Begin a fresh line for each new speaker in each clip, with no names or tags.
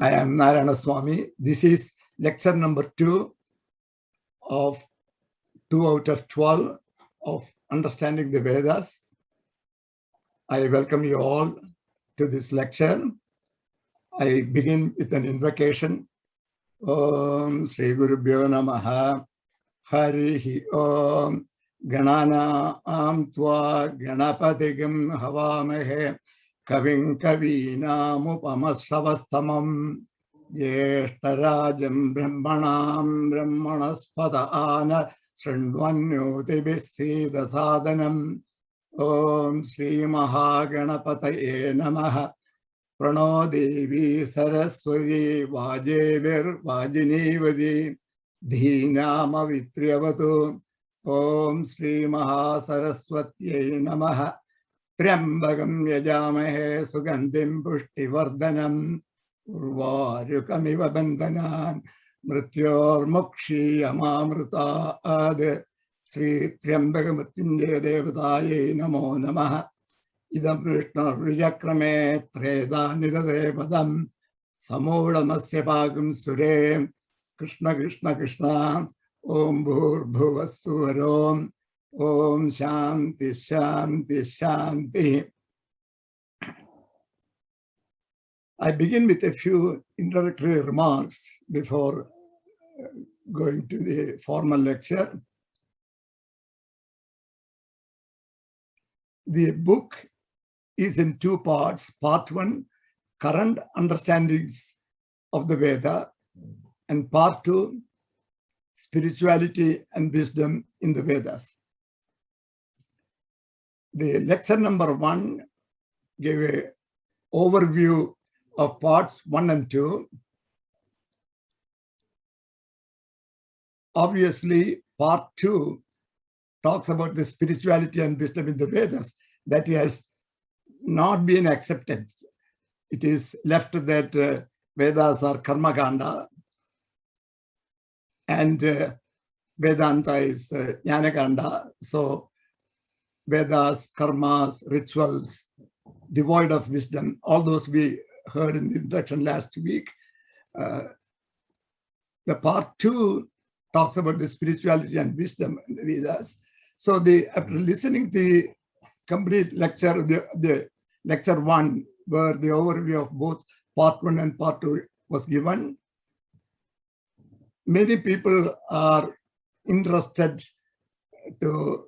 I am Narayana Swami. This is lecture number 2 of 2 out of 12 of Understanding the Vedas. I welcome you all to this lecture. I begin with an invocation. Om Sri Gurubhyo Namaha Harihi Om Ganana Tva Ganapatigam Havamahe Kavim Kavinamupamashravastamam Yeshtarajam Brahmanam Brahmanaspada Srindvanyotibhisida Sadhanam Om Sri Mahaganapataye Namaha Prano Devi Saraswati Vajevir Vajinivadi Dhinama Vitriyavatu Om Sri Mahasaraswatye Namaha Triambagam Yajamahe Sugandim Pushtivardhanam Urvaryukamiva Bandhanan Mrityor Mokshi Amamrita Ad Sri Triambagamutinjaya Devataye Namo Namaha Idam Krishna Vijakrame Treda Nidade Padam Samoodamasya Pagam Sure Krishna Krishna Krishna Om Bhur Bhuvastu Varom Om Shanti Shanti Shanti. I begin with a few introductory remarks before going to the formal lecture. The book is in 2 parts. Part 1, current understandings of the Veda, and part 2, spirituality and wisdom in the Vedas. The lecture number 1 gave an overview of parts 1 and 2. Obviously, part 2 talks about the spirituality and wisdom in the Vedas that has not been accepted. It is left that Vedas are Karma Kanda and Vedanta is Jnana Kanda. So Vedas, karmas, rituals, devoid of wisdom, all those we heard in the introduction last week. The part 2 talks about the spirituality and wisdom in the Vedas. So after listening to the complete lecture, the lecture 1, where the overview of both part 1 and part 2 was given, many people are interested to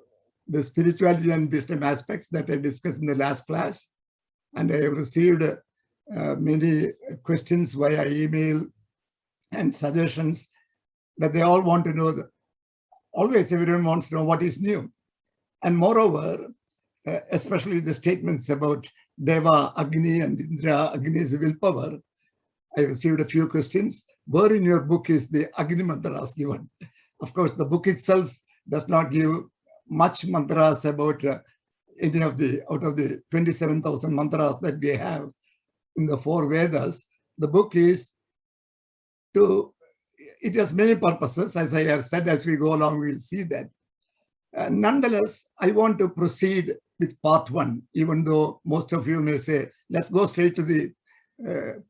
the spirituality and wisdom aspects that I discussed in the last class. And I have received many questions via email and suggestions that they all want to know. Always everyone wants to know what is new. And moreover, especially the statements about Deva, Agni, and Indra, Agni's willpower, I received a few questions. Where in your book is the Agni mantras given? Of course, the book itself does not give much mantras about any of the, out of the 27,000 mantras that we have in the 4 Vedas. The book is it has many purposes. As I have said, as we go along, we'll see that. Nonetheless, I want to proceed with part 1, even though most of you may say, let's go straight to the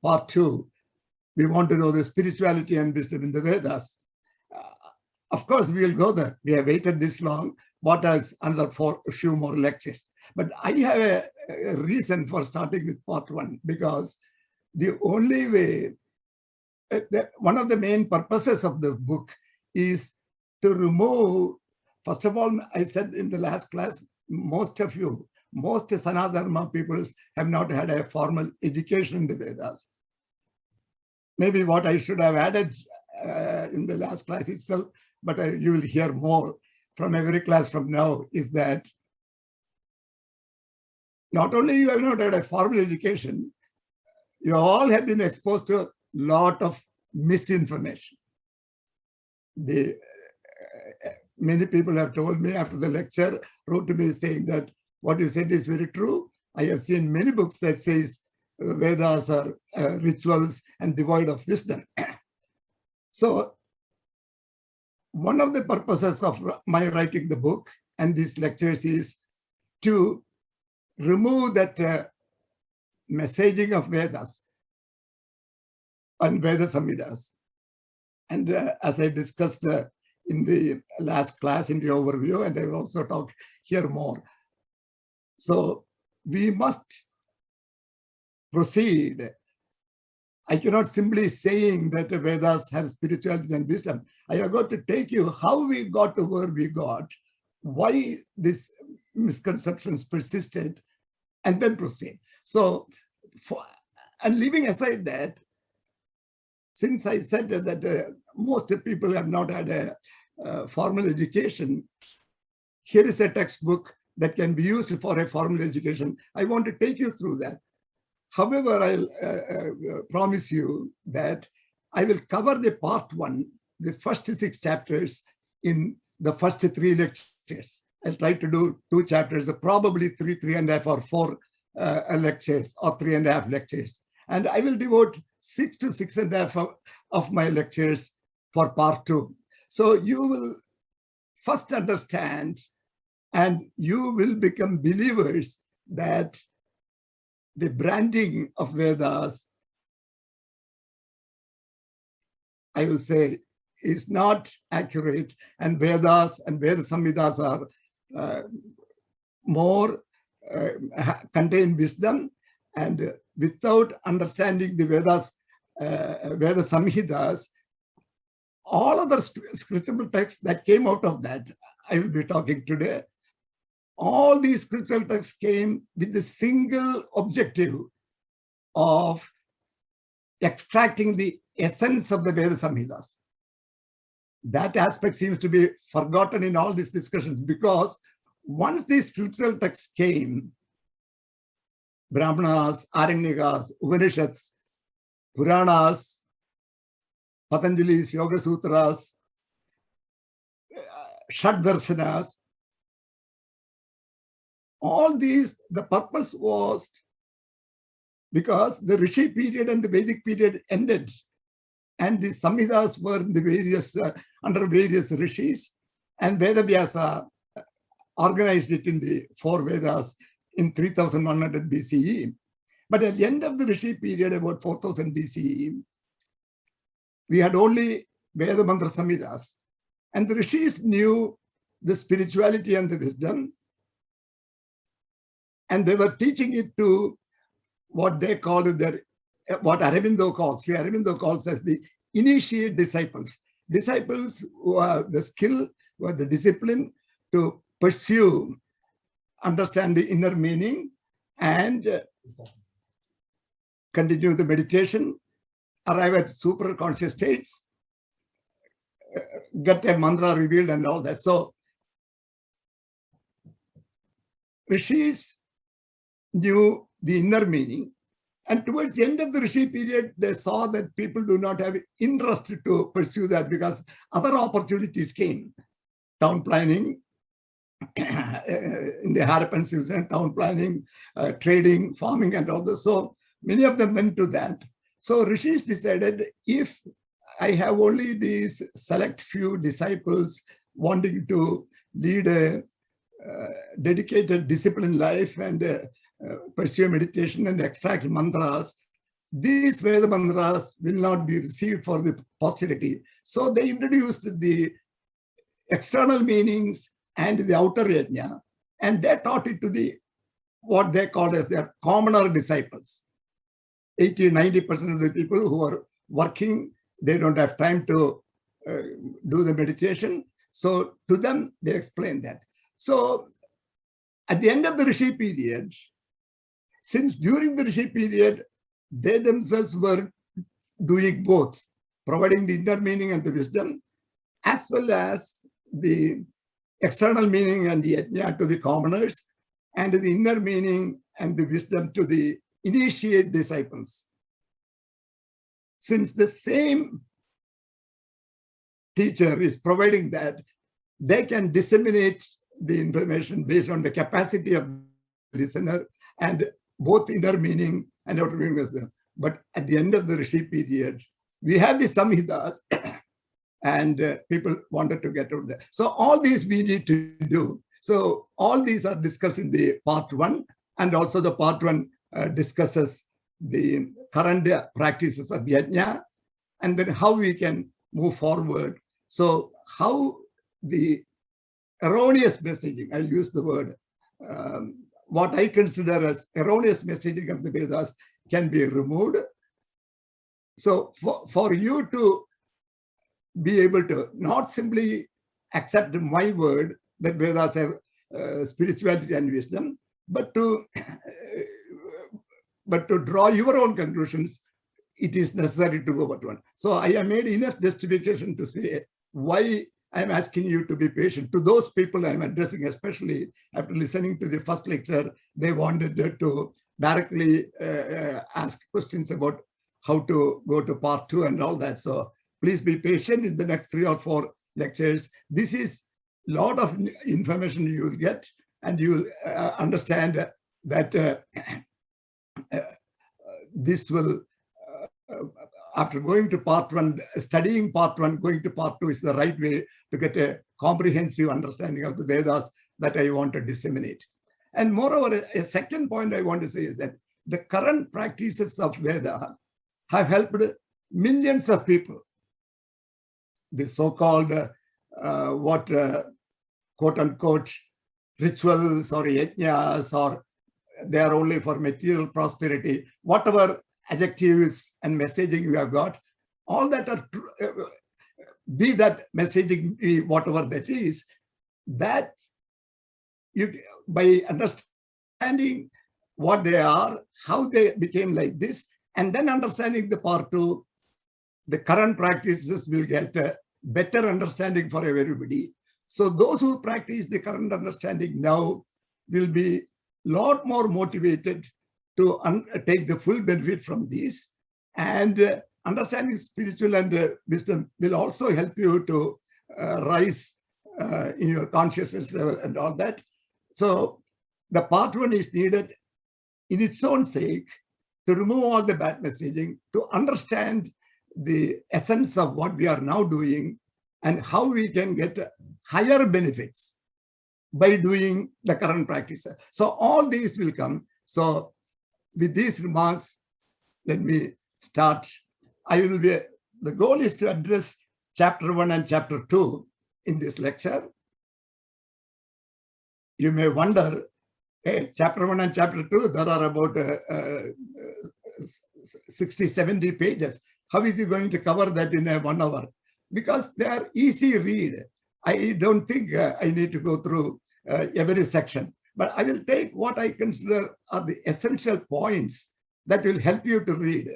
part 2. We want to know the spirituality and wisdom in the Vedas. Of course, we will go there. We have waited this long. What else? Another a few more lectures. But I have a reason for starting with part 1, because the only way, one of the main purposes of the book is to remove, first of all, I said in the last class, most Sanadharma peoples have not had a formal education in the Vedas. Maybe what I should have added in the last class itself, but you will hear more from every class from now, is that not only you have not had a formal education, you all have been exposed to a lot of misinformation. Many people have told me after the lecture, wrote to me saying that what you said is very true. I have seen many books that says Vedas are rituals and devoid of wisdom. So one of the purposes of my writing the book and these lectures is to remove that messaging of Vedas. and Veda Samhitas. And as I discussed in the last class in the overview, and I will also talk here more. So we must proceed. I cannot simply saying that the Vedas have spirituality and wisdom. I am going to take you how we got to where we got, why these misconceptions persisted, and then proceed. So, and leaving aside that, since I said that most people have not had a formal education, here is a textbook that can be used for a formal education. I want to take you through that. However, I'll promise you that I will cover the part 1, the first 6 chapters in the first 3 lectures. I'll try to do 2 chapters, probably 3.5 or 4 lectures, or 3.5 lectures. And I will devote 6 to 6.5 of my lectures for part 2. So you will first understand and you will become believers that the branding of Vedas, I will say, is not accurate, and Vedas and Veda Samhitas are more contain wisdom, and without understanding the Vedas, Veda Samhitas, all other scriptural texts that came out of that, I will be talking today. All these scriptural texts came with the single objective of extracting the essence of the Veda Samhitas. That aspect seems to be forgotten in all these discussions, because once these scriptural texts came, Brahmanas, Aranyakas, Upanishads, Puranas, Patanjali's Yoga Sutras, Shad Darsanas, all these, the purpose was because the Rishi period and the Vedic period ended, and the Samhitas were in the various, under various Rishis, and Vedavyasa organized it in the 4 Vedas in 3100 BCE. But at the end of the Rishi period, about 4000 BCE, we had only Veda Mantra Samhitas, and the Rishis knew the spirituality and the wisdom, and they were teaching it to what they called what Aurobindo calls, Sri Aurobindo calls as the initiate disciples. Disciples who have the skill, who have the discipline to pursue, understand the inner meaning, and continue the meditation, arrive at super conscious states, get a mantra revealed and all that. So Rishis knew the inner meaning, and towards the end of the Rishi period, they saw that people do not have interest to pursue that because other opportunities came. Town planning, in the Harappan civilization, town planning, trading, farming, and all this. So many of them went to that. So Rishis decided, if I have only these select few disciples wanting to lead a dedicated disciplined life and pursue meditation and extract mantras, these Veda mantras will not be received for the posterity. So they introduced the external meanings and the outer yajna, and they taught it to the what they called as their commoner disciples. 80-90% of the people who are working, they don't have time to do the meditation. So to them, they explain that. So at the end of the Rishi period, since during the Rishi period, they themselves were doing both, providing the inner meaning and the wisdom, as well as the external meaning and the yajna to the commoners, and the inner meaning and the wisdom to the initiate disciples. Since the same teacher is providing that, they can disseminate the information based on the capacity of the listener, and both inner meaning and outer meaning was there. But at the end of the Rishi period, we have the Samhitas, and people wanted to get out there. So all these we need to do. So all these are discussed in the part 1, and also the part 1 discusses the current practices of yajna and then how we can move forward. So how the erroneous messaging, I'll use the word, what I consider as erroneous messaging of the Vedas can be removed. So for you to be able to not simply accept my word that Vedas have spirituality and wisdom, but to draw your own conclusions, it is necessary to go but one. So I have made enough justification to say why I'm asking you to be patient. To those people I'm addressing, especially after listening to the first lecture, they wanted to directly ask questions about how to go to part 2 and all that. So please be patient in the next 3 or 4 lectures. This is a lot of information you will get, and you will understand that this will, after going to part 1, studying part 1, going to part 2 is the right way to get a comprehensive understanding of the Vedas that I want to disseminate. And moreover, a second point I want to say is that the current practices of Veda have helped millions of people. The so-called quote unquote rituals or yajnas, or they are only for material prosperity, whatever adjectives and messaging you have got, all that are be that messaging, be whatever that is, that you, by understanding what they are, how they became like this, and then understanding the part 2, the current practices will get a better understanding for everybody. So those who practice the current understanding now will be a lot more motivated to take the full benefit from this. And understanding spiritual and wisdom will also help you to rise in your consciousness level and all that. So the part 1 is needed in its own sake to remove all the bad messaging, to understand the essence of what we are now doing and how we can get higher benefits by doing the current practice. So all these will come. So with these remarks, let me start. The goal is to address chapter 1 and chapter 2 in this lecture. You may wonder, hey, chapter 1 and chapter 2, there are about 60, 70 pages. How is he going to cover that in 1 hour? Because they are easy read. I don't think I need to go through every section, but I will take what I consider are the essential points that will help you to read.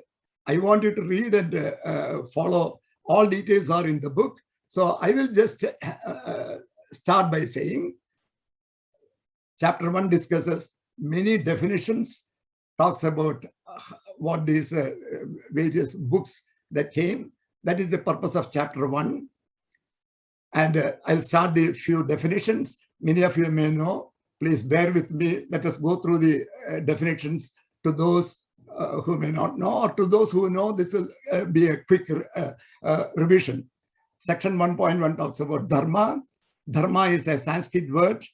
I want you to read and follow. All details are in the book. So I will just start by saying, chapter 1 discusses many definitions, talks about what these various books that came. That is the purpose of chapter 1. And I'll start the few definitions. Many of you may know. Please bear with me. Let us go through the definitions. To those who may not know, or to those who know, this will be a quick revision. Section 1.1 talks about dharma. Dharma is a Sanskrit word.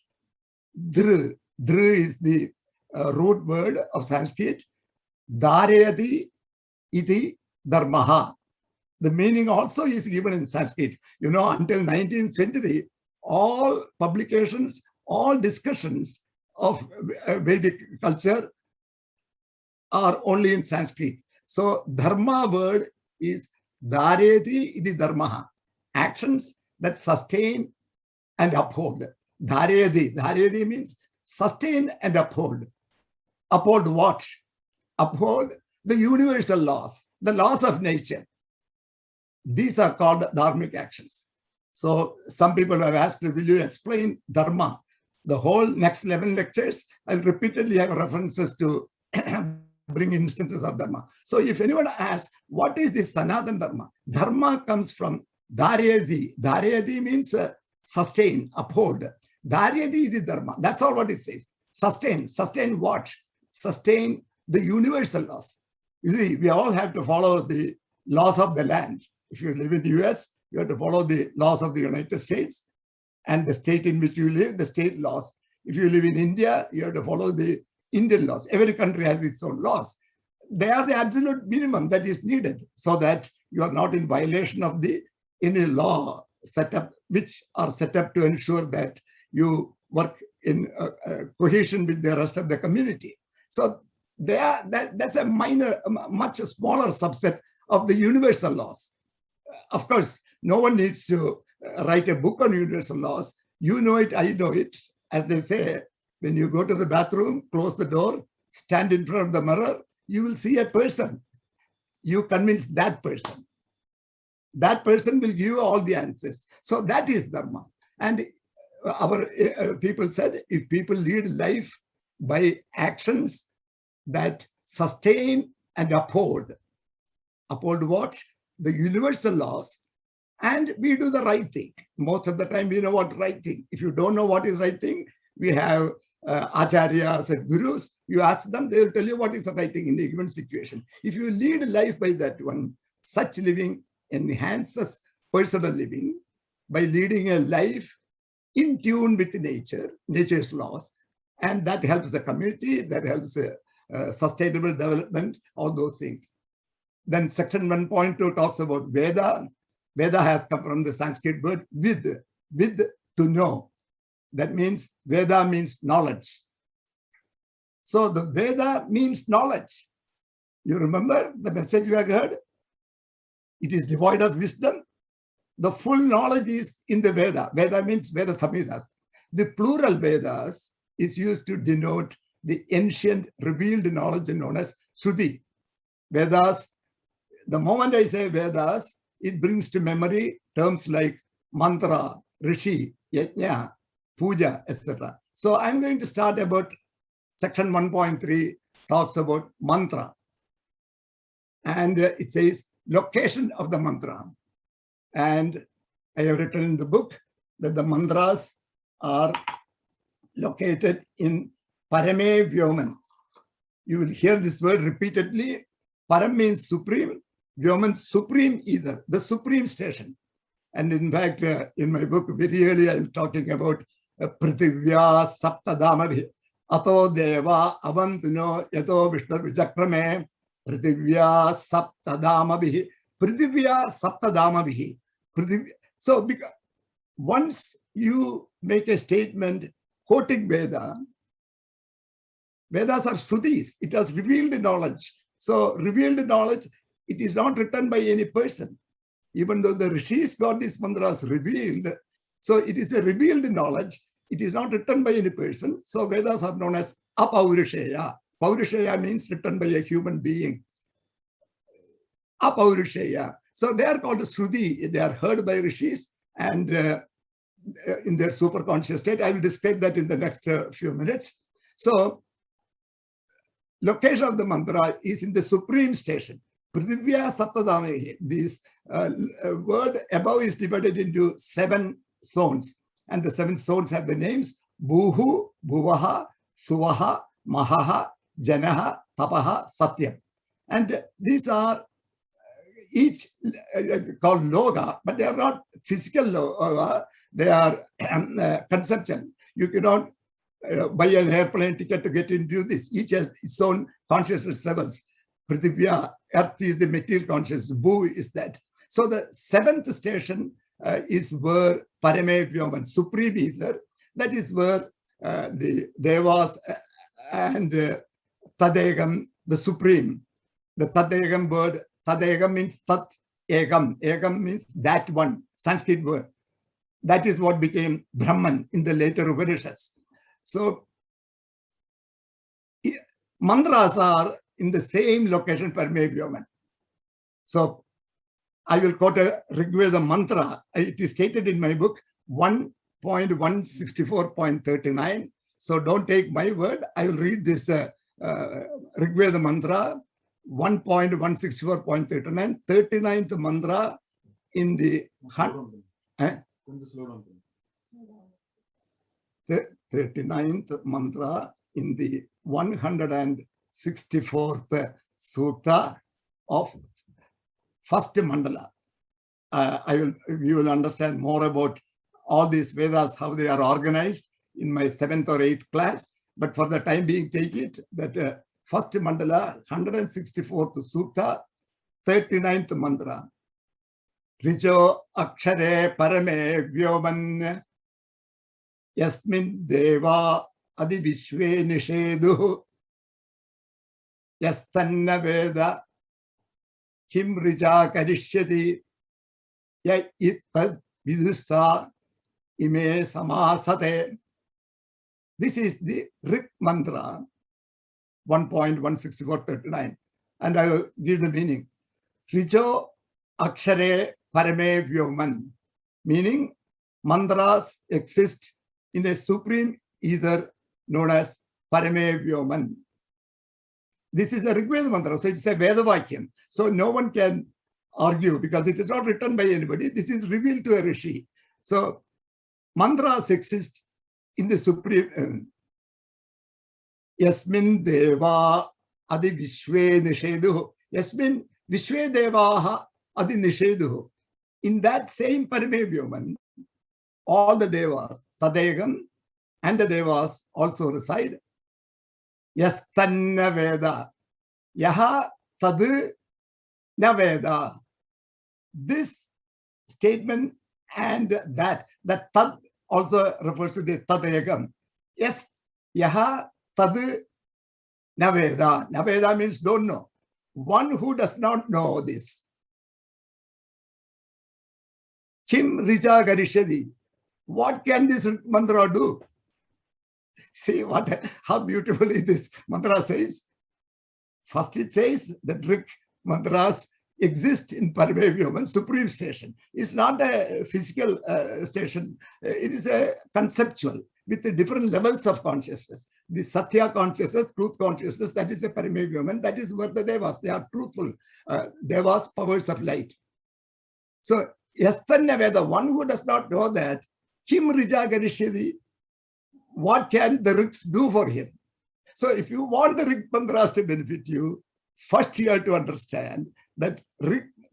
Dhr is the root word of Sanskrit. Dharayati iti dharmaha. The meaning also is given in Sanskrit. You know, until 19th century, all publications, all discussions of Vedic culture are only in Sanskrit. So dharma word is dhareti iti dharmaha. Actions that sustain and uphold. Dhareti means sustain and uphold. Uphold what? Uphold the universal laws, the laws of nature. These are called dharmic actions. So some people have asked, will you explain dharma? The whole next 11 lectures, I'll repeatedly have references to bring instances of dharma. So if anyone asks, what is this Sanatana dharma? Dharma comes from dhareti. Dhareti means sustain, uphold. Dhareti is dharma. That's all what it says. Sustain. Sustain what? Sustain the universal laws. You see, we all have to follow the laws of the land. If you live in the US, you have to follow the laws of the United States, and the state in which you live, the state laws. If you live in India, you have to follow the Indian laws. Every country has its own laws. They are the absolute minimum that is needed so that You are not in violation of any law set up, which are set up to ensure that you work in cohesion with the rest of the community. So that's a much smaller subset of the universal laws. Of course, no one needs to write a book on universal laws. You know it, I know it. As they say, when you go to the bathroom, close the door, stand in front of the mirror, you will see a person. You convince that person. That person will give you all the answers. So that is Dharma. And our people said, if people lead life by actions that sustain and uphold what? The universal laws, and we do the right thing. Most of the time, we know what right thing. If you don't know what is right thing, we have acharyas and gurus. You ask them, they will tell you what is the right thing in a given situation. If you lead life by that one, such living enhances personal living by leading a life in tune with nature, nature's laws, and that helps the community, that helps sustainable development, all those things. Then section 1.2 talks about Veda. Veda has come from the Sanskrit word vid, to know. That means Veda means knowledge. So the Veda means knowledge. You remember the message you have heard? It is devoid of wisdom. The full knowledge is in the Veda. Veda means Veda Samhitas. The plural Vedas is used to denote the ancient revealed knowledge known as Shruti. Vedas, the moment I say Vedas, it brings to memory terms like mantra, rishi, yajna, puja, etc. So I'm going to start about section 1.3 talks about mantra. And it says location of the mantra. And I have written in the book that the mantras are located in Parame Vyoman. You will hear this word repeatedly. Param means supreme, Vyoman supreme ether, the supreme station. And in fact, in my book, very early, I'm talking about Prithivya Saptadamavi. Ato Deva Avantino Yato Vishnu Vijakrame Prithivya Saptadamavi. Prithivya Saptadamavi. So because once you make a statement quoting Veda, Vedas are Shrutis. It has revealed knowledge. So revealed knowledge, it is not written by any person. Even though the rishis got these mantras revealed, so it is a revealed knowledge. It is not written by any person. So Vedas are known as apaurisheya. Paurisheya means written by a human being. Apaurisheya. So they are called Shruti. They are heard by rishis and in their superconscious state. I will describe that in the next few minutes. So location of the mantra is in the supreme station. Prithivya Saptadamahi. This word above is divided into 7 zones. And the 7 zones have the names Bhuhu, Bhuvaha, Suvaha, Mahaha, Janaha, Tapaha, Satyam. And these are each called Loga, but they are not physical Loga. They are conceptual. You cannot buy an airplane ticket to get into this. Each has its own consciousness levels. Prithivya, earth is the material consciousness. Bhu is that. So the 7th station is where Parame Vyoman, supreme ether, that is where the Devas and Tadegam, the supreme. The Tadegam word, Tadegam means Tat Egam. Egam means that one, Sanskrit word. That is what became Brahman in the later Upanishads. So mantras are in the same location Parame Vyoman. So I will quote a Rigveda mantra. It is stated in my book 1.164.39. So don't take my word. I will read this Rigveda mantra 1.164.39, 39th mantra in the 39th mantra in the 164th sutta of first mandala. You will understand more about all these Vedas, how they are organized in my 7th or 8th class. But for the time being, take it that first mandala, 164th sutta, 39th mantra. Rijo akshare parame vyoman yasmin deva adi vishve nishedu yastanna veda kim rija karishyati ya ittad vidusta ime samasate. This is the Rik mantra 1.16439, and I will give the meaning. Rijo akshare parame vyoman, meaning mantras exist in a supreme ether known as parame vyoman. This is a Rigveda mantra, so it's a Veda Vakyam. So no one can argue because it is not written by anybody. This is revealed to a rishi. So mantras exist in the supreme. Yasmin deva adi vishve nisheduhu. Yasmin vishve devaha adi nisheduhu. In that same parame vyoman, all the devas, Tadegam, and the devas also reside. Yastanna Veda. Yaha Tadu Na Veda. This statement and that Tad also refers to the Tadegam. Yes, Yaha Tadu Na Veda. Na Veda means don't know. One who does not know this. Kim Rija Garishadi. What can this mantra do? See how beautifully this mantra says. First it says that Rik mantras exist in Parame Vyoman, supreme station. It's not a physical station. It is a conceptual with the different levels of consciousness. The Satya consciousness, truth consciousness, that is a Parame Vyoman. That is what the Devas, they are truthful. Devas, powers of light. So, Yastanna Veda, one who does not know that, Kim Rija Garishyadi, what can the Riks do for him? So if you want the Rik mantras to benefit you, first you have to understand that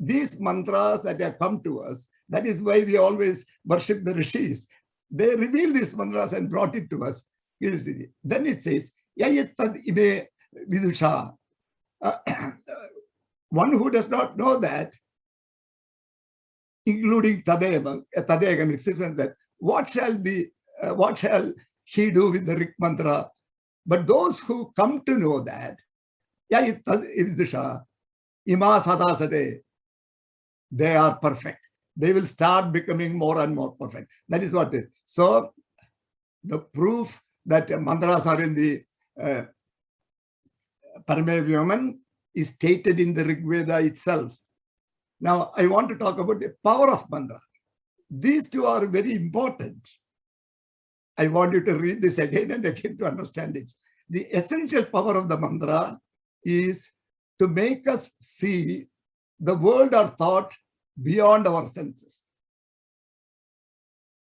these mantras that have come to us, that is why we always worship the rishis. They revealed these mantras and brought it to us. Then it says, Yayittad ime vidusha. One who does not know that, including Tadegam, that what shall he do with the Rik mantra? But those who come to know that, ima sadasade, they are perfect. They will start becoming more and more perfect. That is what it is. So the proof that mantras are in the Parame Vyoman is stated in the Rig Veda itself. Now I want to talk about the power of mantra. These two are very important. I want you to read this again and again to understand it. The essential power of the mantra is to make us see the world or thought beyond our senses.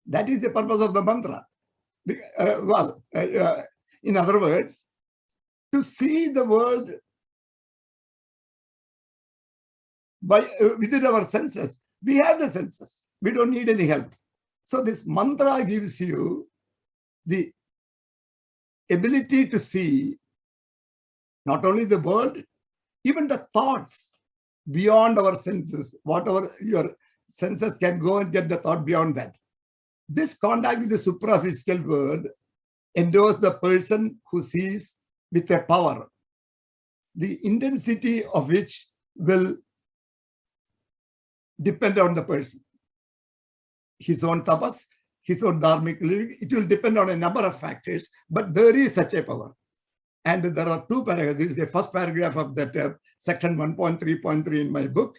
That is the purpose of the mantra. In other words, to see the world within our senses. We have the senses. We don't need any help. So this mantra gives you the ability to see not only the world, even the thoughts beyond our senses. Whatever your senses can go and get the thought beyond that. This contact with the supraphysical world endows the person who sees with a power, the intensity of which will depend on the person. His own tapas, his own dharmic living, it will depend on a number of factors, but there is such a power. And there are two paragraphs. This is the first paragraph of that section 1.3.3 in my book.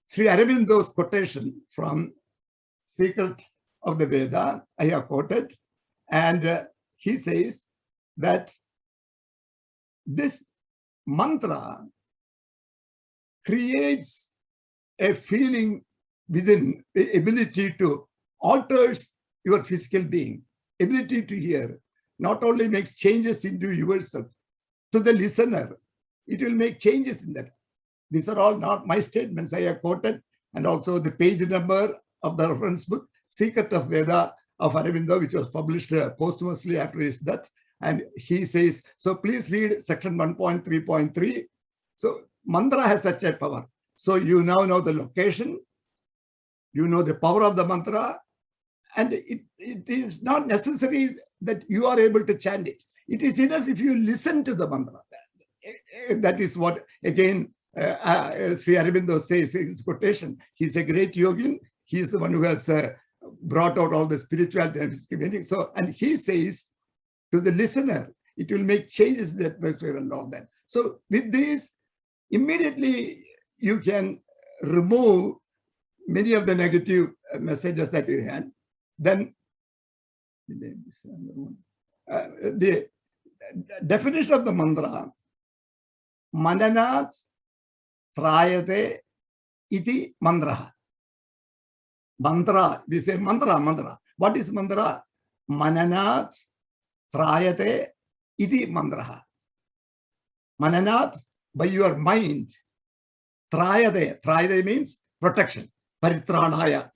Sri Aurobindo's quotation from Secret of the Veda, I have quoted, and he says that this mantra creates a feeling within, the ability to alters your physical being, ability to hear, not only makes changes into yourself, to the listener, it will make changes in that. These are all not my statements, I have quoted, and also the page number of the reference book, Secret of Veda of Aurobindo, which was published posthumously after his death. And he says, so please read section 1.3.3. So mantra has such a power. So you now know the location, You know the power of the mantra, and it is not necessary that you are able to chant it. It is enough if you listen to the mantra. That is what, again, Sri Aurobindo says in his quotation. He's a great yogin. He is the one who has brought out all the spirituality. So, and he says to the listener, it will make changes in the atmosphere and all that. So with this, immediately you can remove many of the negative messages that you had. Then the definition of the mantra, mananat trayate iti mantra. Mantra, we say mantra. What is mantra? Mananat trayate iti mantra. Mananat, by your mind. Trayate means protection. Paritranaya,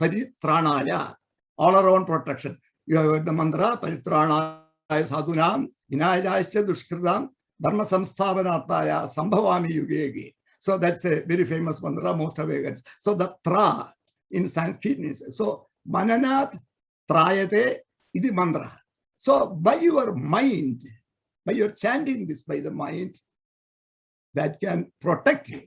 all around protection. You have heard the mantra, Paritranaya sadhunam, vinayajasya dushkritam, dharma samsthavanarthaya, sambhavami yugege. So that's a very famous mantra, most of it. So the tra in Sanskrit means, so mananat trayate iti mantra. So by your mind, by your chanting this by the mind, that can protect you.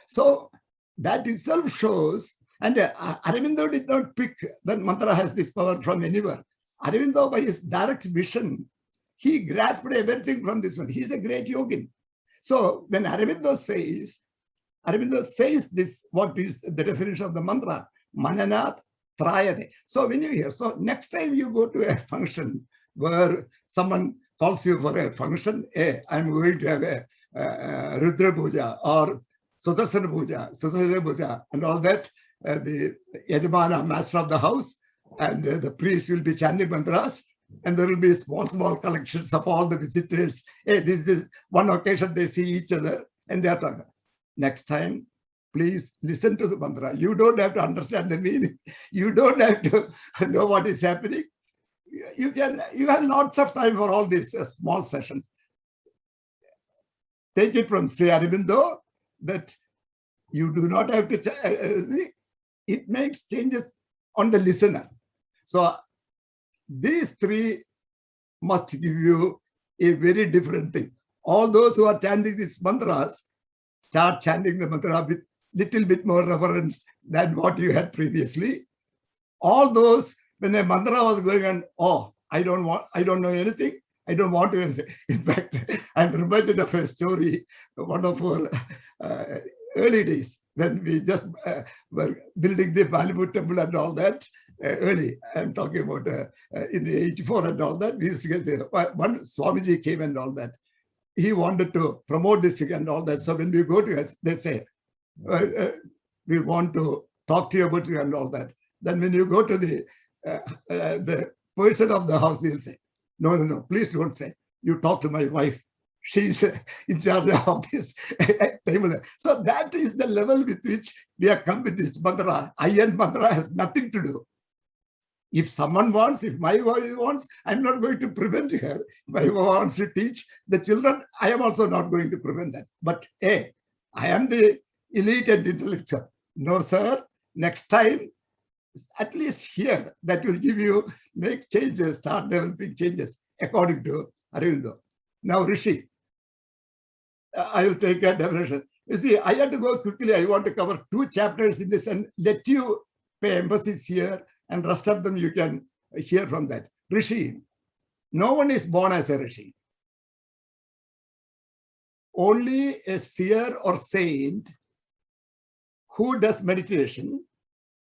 So that itself shows, and Aurobindo did not pick that mantra has this power from anywhere. Aurobindo, by his direct vision, he grasped everything from this one. He's a great yogin. So when Aurobindo says this, what is the definition of the mantra? Mananat trayate. So when you hear, so next time you go to a function where someone calls you for a function, hey, I'm going to have a Rudra Puja or Sudarsana Puja, and all that, the Yajamana, master of the house, and the priest will be chanting mantras, and there will be small collections of all the visitors. Hey, this is one occasion they see each other, and they are talking. Next time, please listen to the mantra. You don't have to understand the meaning. You don't have to know what is happening. You have lots of time for all these small sessions. Take it from Sri Aurobindo that you do not have to, it makes changes on the listener. So these three must give you a very different thing. All those who are chanting these mantras, start chanting the mantra with little bit more reverence than what you had previously. All those, when a mantra was going on, oh, I don't know anything, I don't want to. In fact, I'm reminded of a story, one of our early days when we just were building the Bollywood temple and all that. Early, I'm talking about in the 84 and all that. We used to get there. One Swamiji came and all that. He wanted to promote this and all that. So when we go to us, they say, we want to talk to you about you and all that. Then when you go to the person of the house, they'll say, no, please don't say. You talk to my wife. She's in charge of this table. So that is the level with which we have come with this mantra. Iron mantra has nothing to do. If someone wants, if my wife wants, I'm not going to prevent her. If my wife wants to teach the children, I am also not going to prevent that. But hey, I am the elite and intellectual. No, sir. Next time, at least here, that will give you, make changes, start developing changes according to Aurobindo. Now, Rishi, I will take a definition. You see, I had to go quickly. I want to cover 2 chapters in this and let you pay emphasis here, and rest of them you can hear from that. Rishi, no one is born as a Rishi. Only a seer or saint who does meditation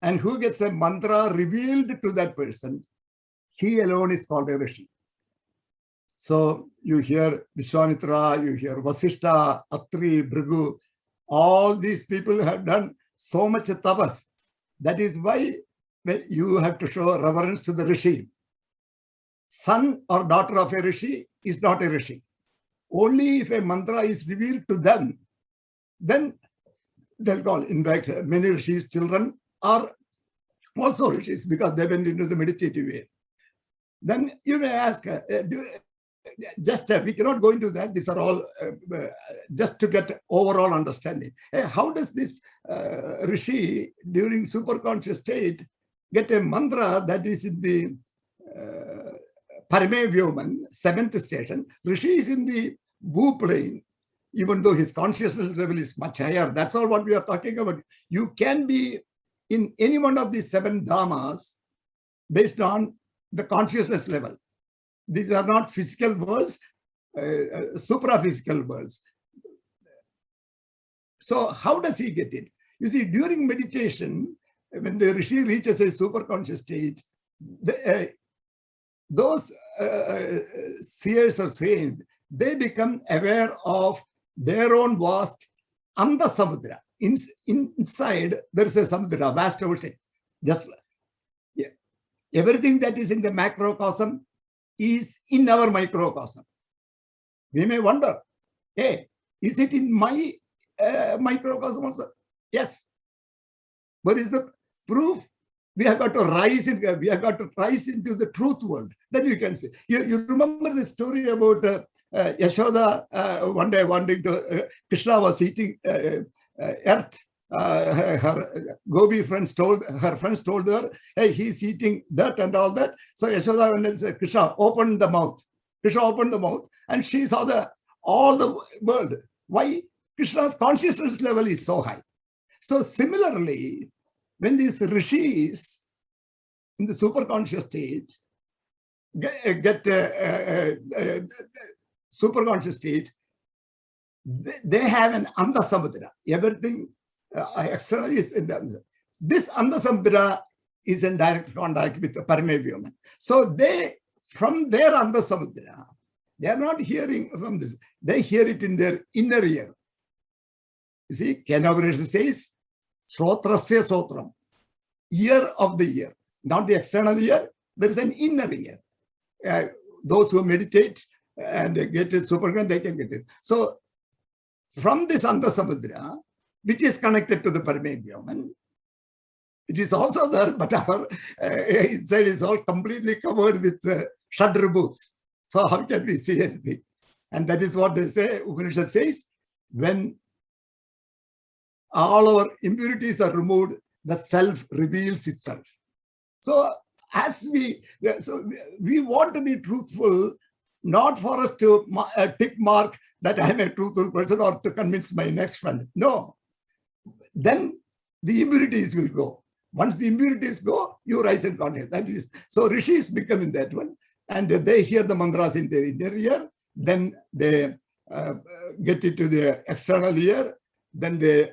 and who gets a mantra revealed to that person, he alone is called a Rishi. So you hear Vishwamitra, you hear Vasishtha, Atri, Bhrigu, all these people have done so much tapas. That is why you have to show reverence to the Rishi. Son or daughter of a Rishi is not a Rishi. Only if a mantra is revealed to them, then they'll call. In fact, many Rishis' children are also Rishis because they went into the meditative way. Then you may ask, just we cannot go into that. These are all just to get overall understanding. How does this Rishi during superconscious state get a mantra that is in the Parame Vyoman, 7th station? Rishi is in the Bhu plane, even though his consciousness level is much higher. That's all what we are talking about. You can be in any one of these 7 dhammas based on the consciousness level. These are not physical worlds, supra-physical worlds. So how does he get it? You see, during meditation, when the Rishi reaches a superconscious state, those seers or saints, they become aware of their own vast Anda Samudra. Inside, there is a Samudra, vast ocean. Just everything that is in the macrocosm is in our microcosm. We may wonder, hey, is it in my microcosm also? Yes. What is the proof? We have got to rise into the truth world. Then you can see. You remember the story about Yashoda one day wanting to, Krishna was eating earth. Her Gopi friends told her, hey, he's eating dirt and all that. So Yashoda went and said, Krishna, open the mouth. Krishna opened the mouth and she saw all the world. Why? Krishna's consciousness level is so high. So similarly, when these rishis in the superconscious state get superconscious state, they have an Anda Samudra. Everything externally is in them. This Anda Samudra is in direct contact with the Parame Vyoman. So from their Anda Samudra, they are not hearing from this. They hear it in their inner ear. You see, Kena says, Srotrasya Sotram, ear of the ear, not the external ear. There is an inner ear. Those who meditate and get it superconscious, they can get it. So from this Anda Samudra, which is connected to the Parame Vyoman, it is also there, but our inside is all completely covered with Shadrubhus. So how can we see anything? And that is what they say, Upanishad says, when all our impurities are removed, the self reveals itself. So we want to be truthful, not for us to tick mark that I am a truthful person or to convince my next friend. No. Then the impurities will go. Once the impurities go, you rise in consciousness. That is, so rishis become in that one, and they hear the mantras in their inner ear. Then they get it to the external ear. Then they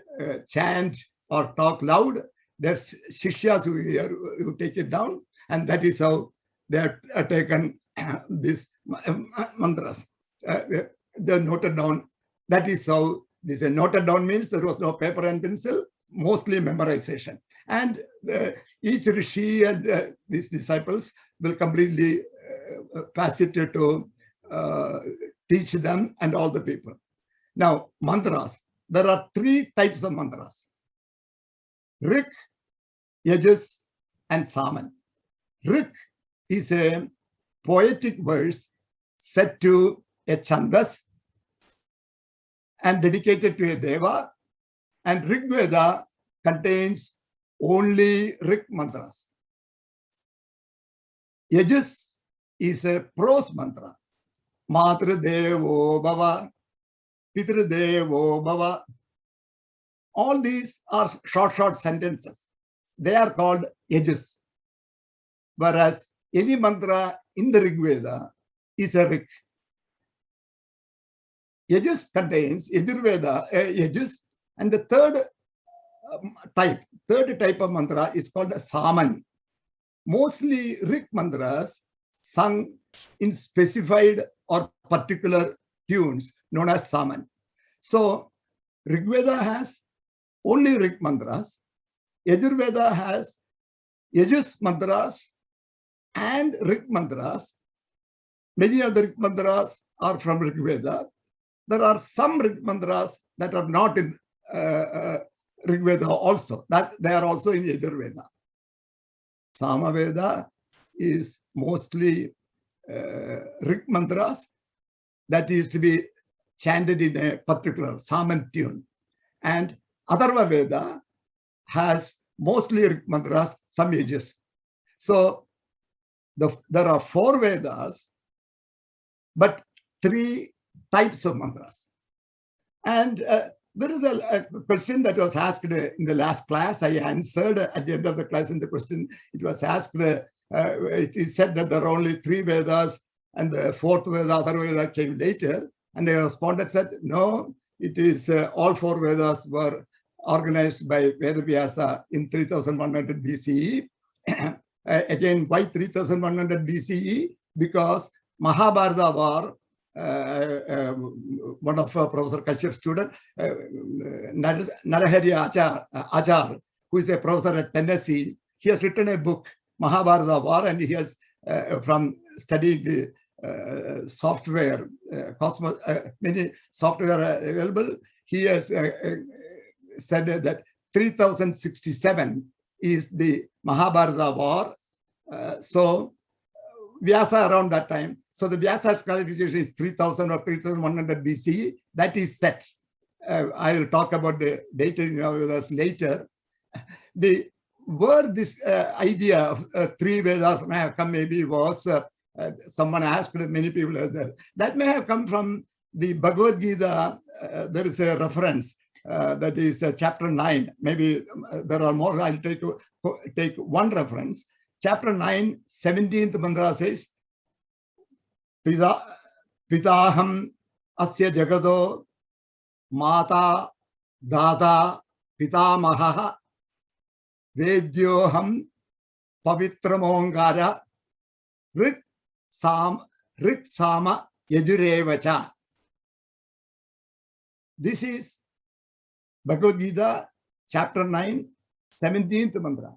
chant or talk loud. There's shikshas who take it down, and that is how they are taken these mantras. They're noted down. That is how this is noted down means there was no paper and pencil, mostly memorization. And each rishi and these disciples will completely pass it to teach them and all the people. Now, mantras. There are 3 types of mantras: Rik, Yajus, and Saman. Rik is a poetic verse set to a chandas and dedicated to a deva, and Rig Veda contains only Rik mantras. Yajus is a prose mantra. Matra Devo Bhava, Pitru Devo Bhava. All these are short sentences. They are called Yajus. Whereas any mantra in the Rig Veda is a Rik. Yajus contains Yajus, and the third type of mantra is called Saman. Mostly Rik mantras sung in specified or particular tunes known as Saman. So Rig Veda has only Rik mantras. Yajurveda has Yajus mantras and Rik mantras. Many of the Rik mantras are from Rig Veda. There are some Rig mantras that are not in Rig Veda also, that they are also in Yajurveda. Samaveda is mostly Rig mantras, that is to be chanted in a particular Saman tune. And Atharva Veda has mostly Rig mantras, some ages. So there are 4 Vedas, but 3 types of mantras. And there is a question that was asked in the last class. I answered at the end of the class in the question. It was asked, it is said that there are only 3 Vedas and the 4th Veda, Atharva Veda came later. And I responded, said, no, it is all 4 Vedas were organized by Vedavyasa in 3100 BCE. Again, why 3100 BCE? Because Mahabharata war, one of Professor Kashyap's students, Narahari Achar, who is a professor at Tennessee, he has written a book, Mahabharata war, and he has, from studying the software, many software available, he has said that 3067 is the Mahabharata war. So Vyasa around that time. So the Vyasa's classification is 3000 or 3100 BCE. That is set. I will talk about the dating of Vedas later. Where this idea of 3 Vedas may have come maybe was, someone asked, many people that may have come from the Bhagavad Gita. There is a reference that is chapter 9. Maybe there are more. I'll take one reference. Chapter 9, 17th mantra says, Pitaham asya jagado mata data pitamaha vedyoham pavitramongara rik sama yajurevacha. This is Bhagavad Gita, chapter 9, 17th mantra.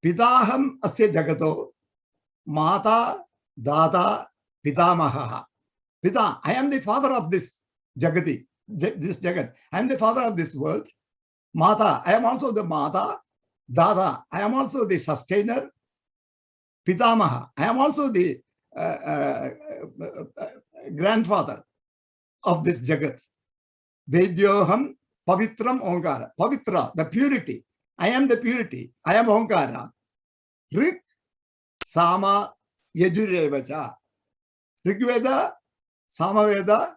Pitaham asya jagato mata data pitamaha. Pita, I am the father of this jagati, this jagat. I am the father of this world. Mata, I am also the mata. Dada, I am also the sustainer. Pitamaha, I am also the grandfather of this jagat. Vedyoham pavitram onkara. Pavitra, the purity. I am the purity. I am onkara. Rik sama yajurevacha. Rigveda, Samaveda,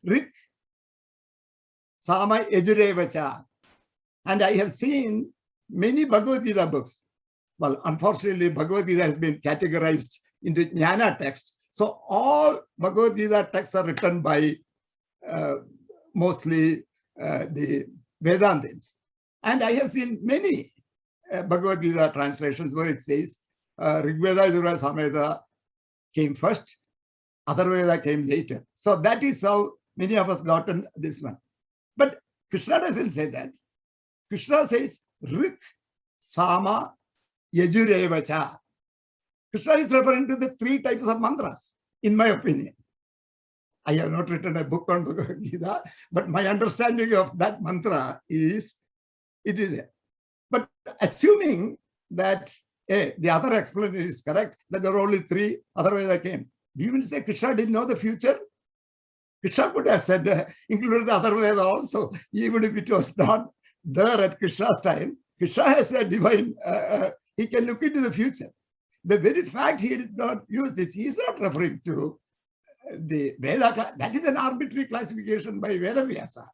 Rik sama yajurevacha. And I have seen many Bhagavad Gita books. Well, unfortunately, Bhagavad Gita has been categorized into Jnana texts. So all Bhagavad Gita texts are written by mostly the Vedantins. And I have seen many Bhagavad Gita translations where it says Rigveda, Yajurveda, Samaveda came first, Atharvaveda came later. So that is how many of us gotten this one. But Krishna doesn't say that. Krishna says Rik Sama Yajurevacha. Krishna is referring to the 3 types of mantras, in my opinion. I have not written a book on Bhagavad Gita, but my understanding of that mantra is, it is there. But assuming that the other explanation is correct, that there are only 3 Atharvaveda came. Do you mean to say Krishna didn't know the future? Krishna could have said, included Atharvaveda also, even if it was not there at Krishna's time. Krishna has a divine, he can look into the future. The very fact he did not use this, he is not referring to the Veda. That is an arbitrary classification by Vedavyasa.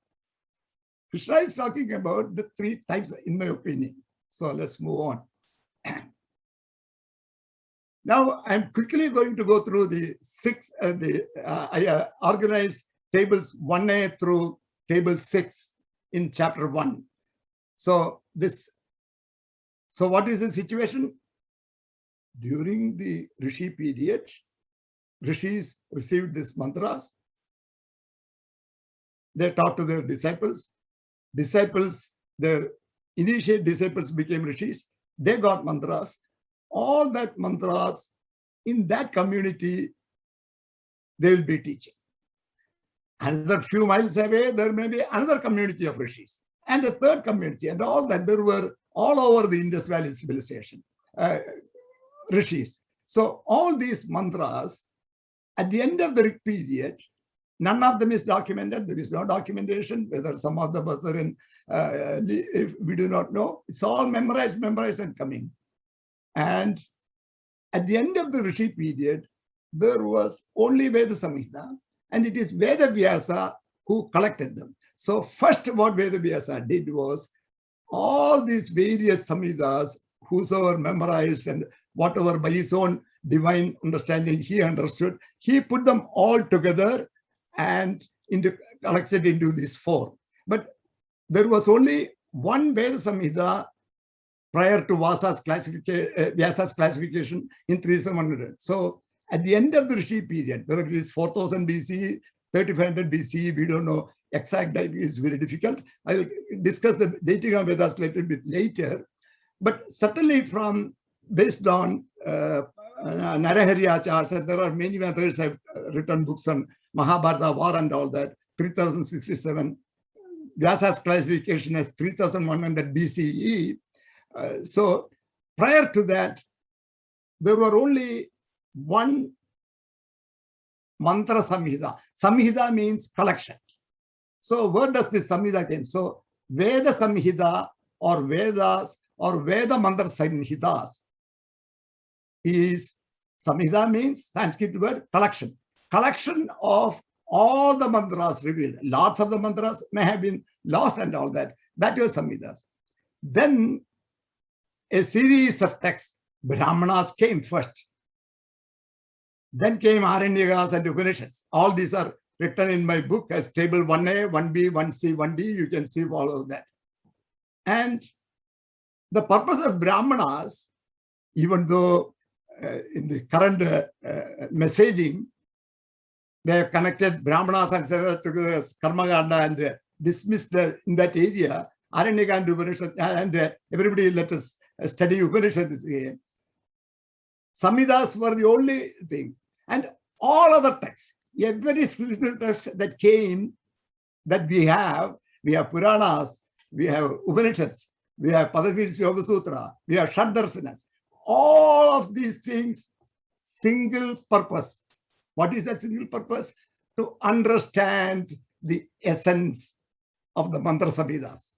Krishna is talking about the 3 types, in my opinion. So let's move on. Now I'm quickly going to go through the 6, I organized tables 1A through table 6 in chapter 1. So what is the situation? During the Rishi period, Rishis received these mantras. They taught to their disciples. Their initiate disciples became Rishis. They got mantras. All that mantras in that community, they will be teaching. Another few miles away, there may be another community of Rishis and a third community, and all that. There were all over the Indus Valley civilization, Rishis. So all these mantras At the end of the Rig period, none of them is documented. There is no documentation, whether some of them was there in, if we do not know. It's all memorized and coming. And at the end of the Rishi period, there was only Veda Samhita, and it is Veda Vyasa who collected them. So first what Veda Vyasa did was, all these various Samhitas, whosoever memorized and whatever by his own divine understanding he understood, he put them all together and collected into these four. But there was only one Veda Samhita prior to Vyasa's classification in 3700. So at the end of the Rishi period, whether it is 4000 BC, 3500 BC, we don't know exact date, is very difficult. I'll discuss the dating of Vedas a little bit later. But certainly based on Narahari Acharya, there are many others have written books on Mahabharata war and all that, 3067. Vyasa's classification as 3100 BCE. So prior to that, there were only one mantra samhita. Samhita means collection. So where does this samhita came? So Veda Samhita or Vedas or Veda Mantra Samhitas is, Samhita means Sanskrit word collection. Collection of all the mantras revealed. Lots of the mantras may have been lost and all that. That was Samhitas. Then a series of texts, Brahmanas came first. Then came Aranyakas and Upanishads. All these are written in my book as table 1A, 1B, 1C, 1D. You can see all of that. And the purpose of Brahmanas, even though in the current messaging, they have connected Brahmanas and Seva together as Karmaganda and dismissed in that area, Aranyaka and Upanishads, and everybody let us study Upanishads again. Samhitas were the only thing. And all other texts, every spiritual text that came, that we have Puranas, we have Upanishads, we have Padagiri's Yoga Sutra, we have Shaddarsanas. All of these things, single purpose. What is that single purpose? To understand the essence of the mantra samhitas.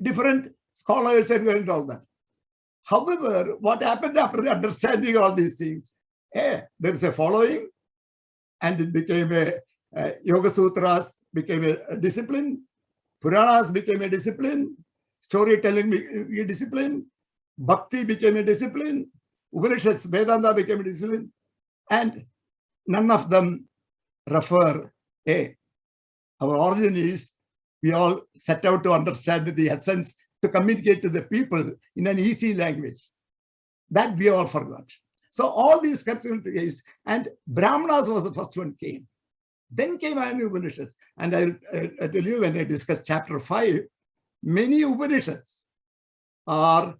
Different scholars have learned all that. However, what happened after understanding all these things? There is a following, and it became a Yoga Sutras became a discipline, Puranas became a discipline, storytelling became a discipline, Bhakti became a discipline, Upanishads, Vedanta became a discipline, and none of them refer, our origin is, we all set out to understand the essence, to communicate to the people in an easy language. That we all forgot. So all these kept into case, and Brahmanas was the first one came. Then came Upanishads. And I'll tell you, when I discuss chapter 5, many Upanishads are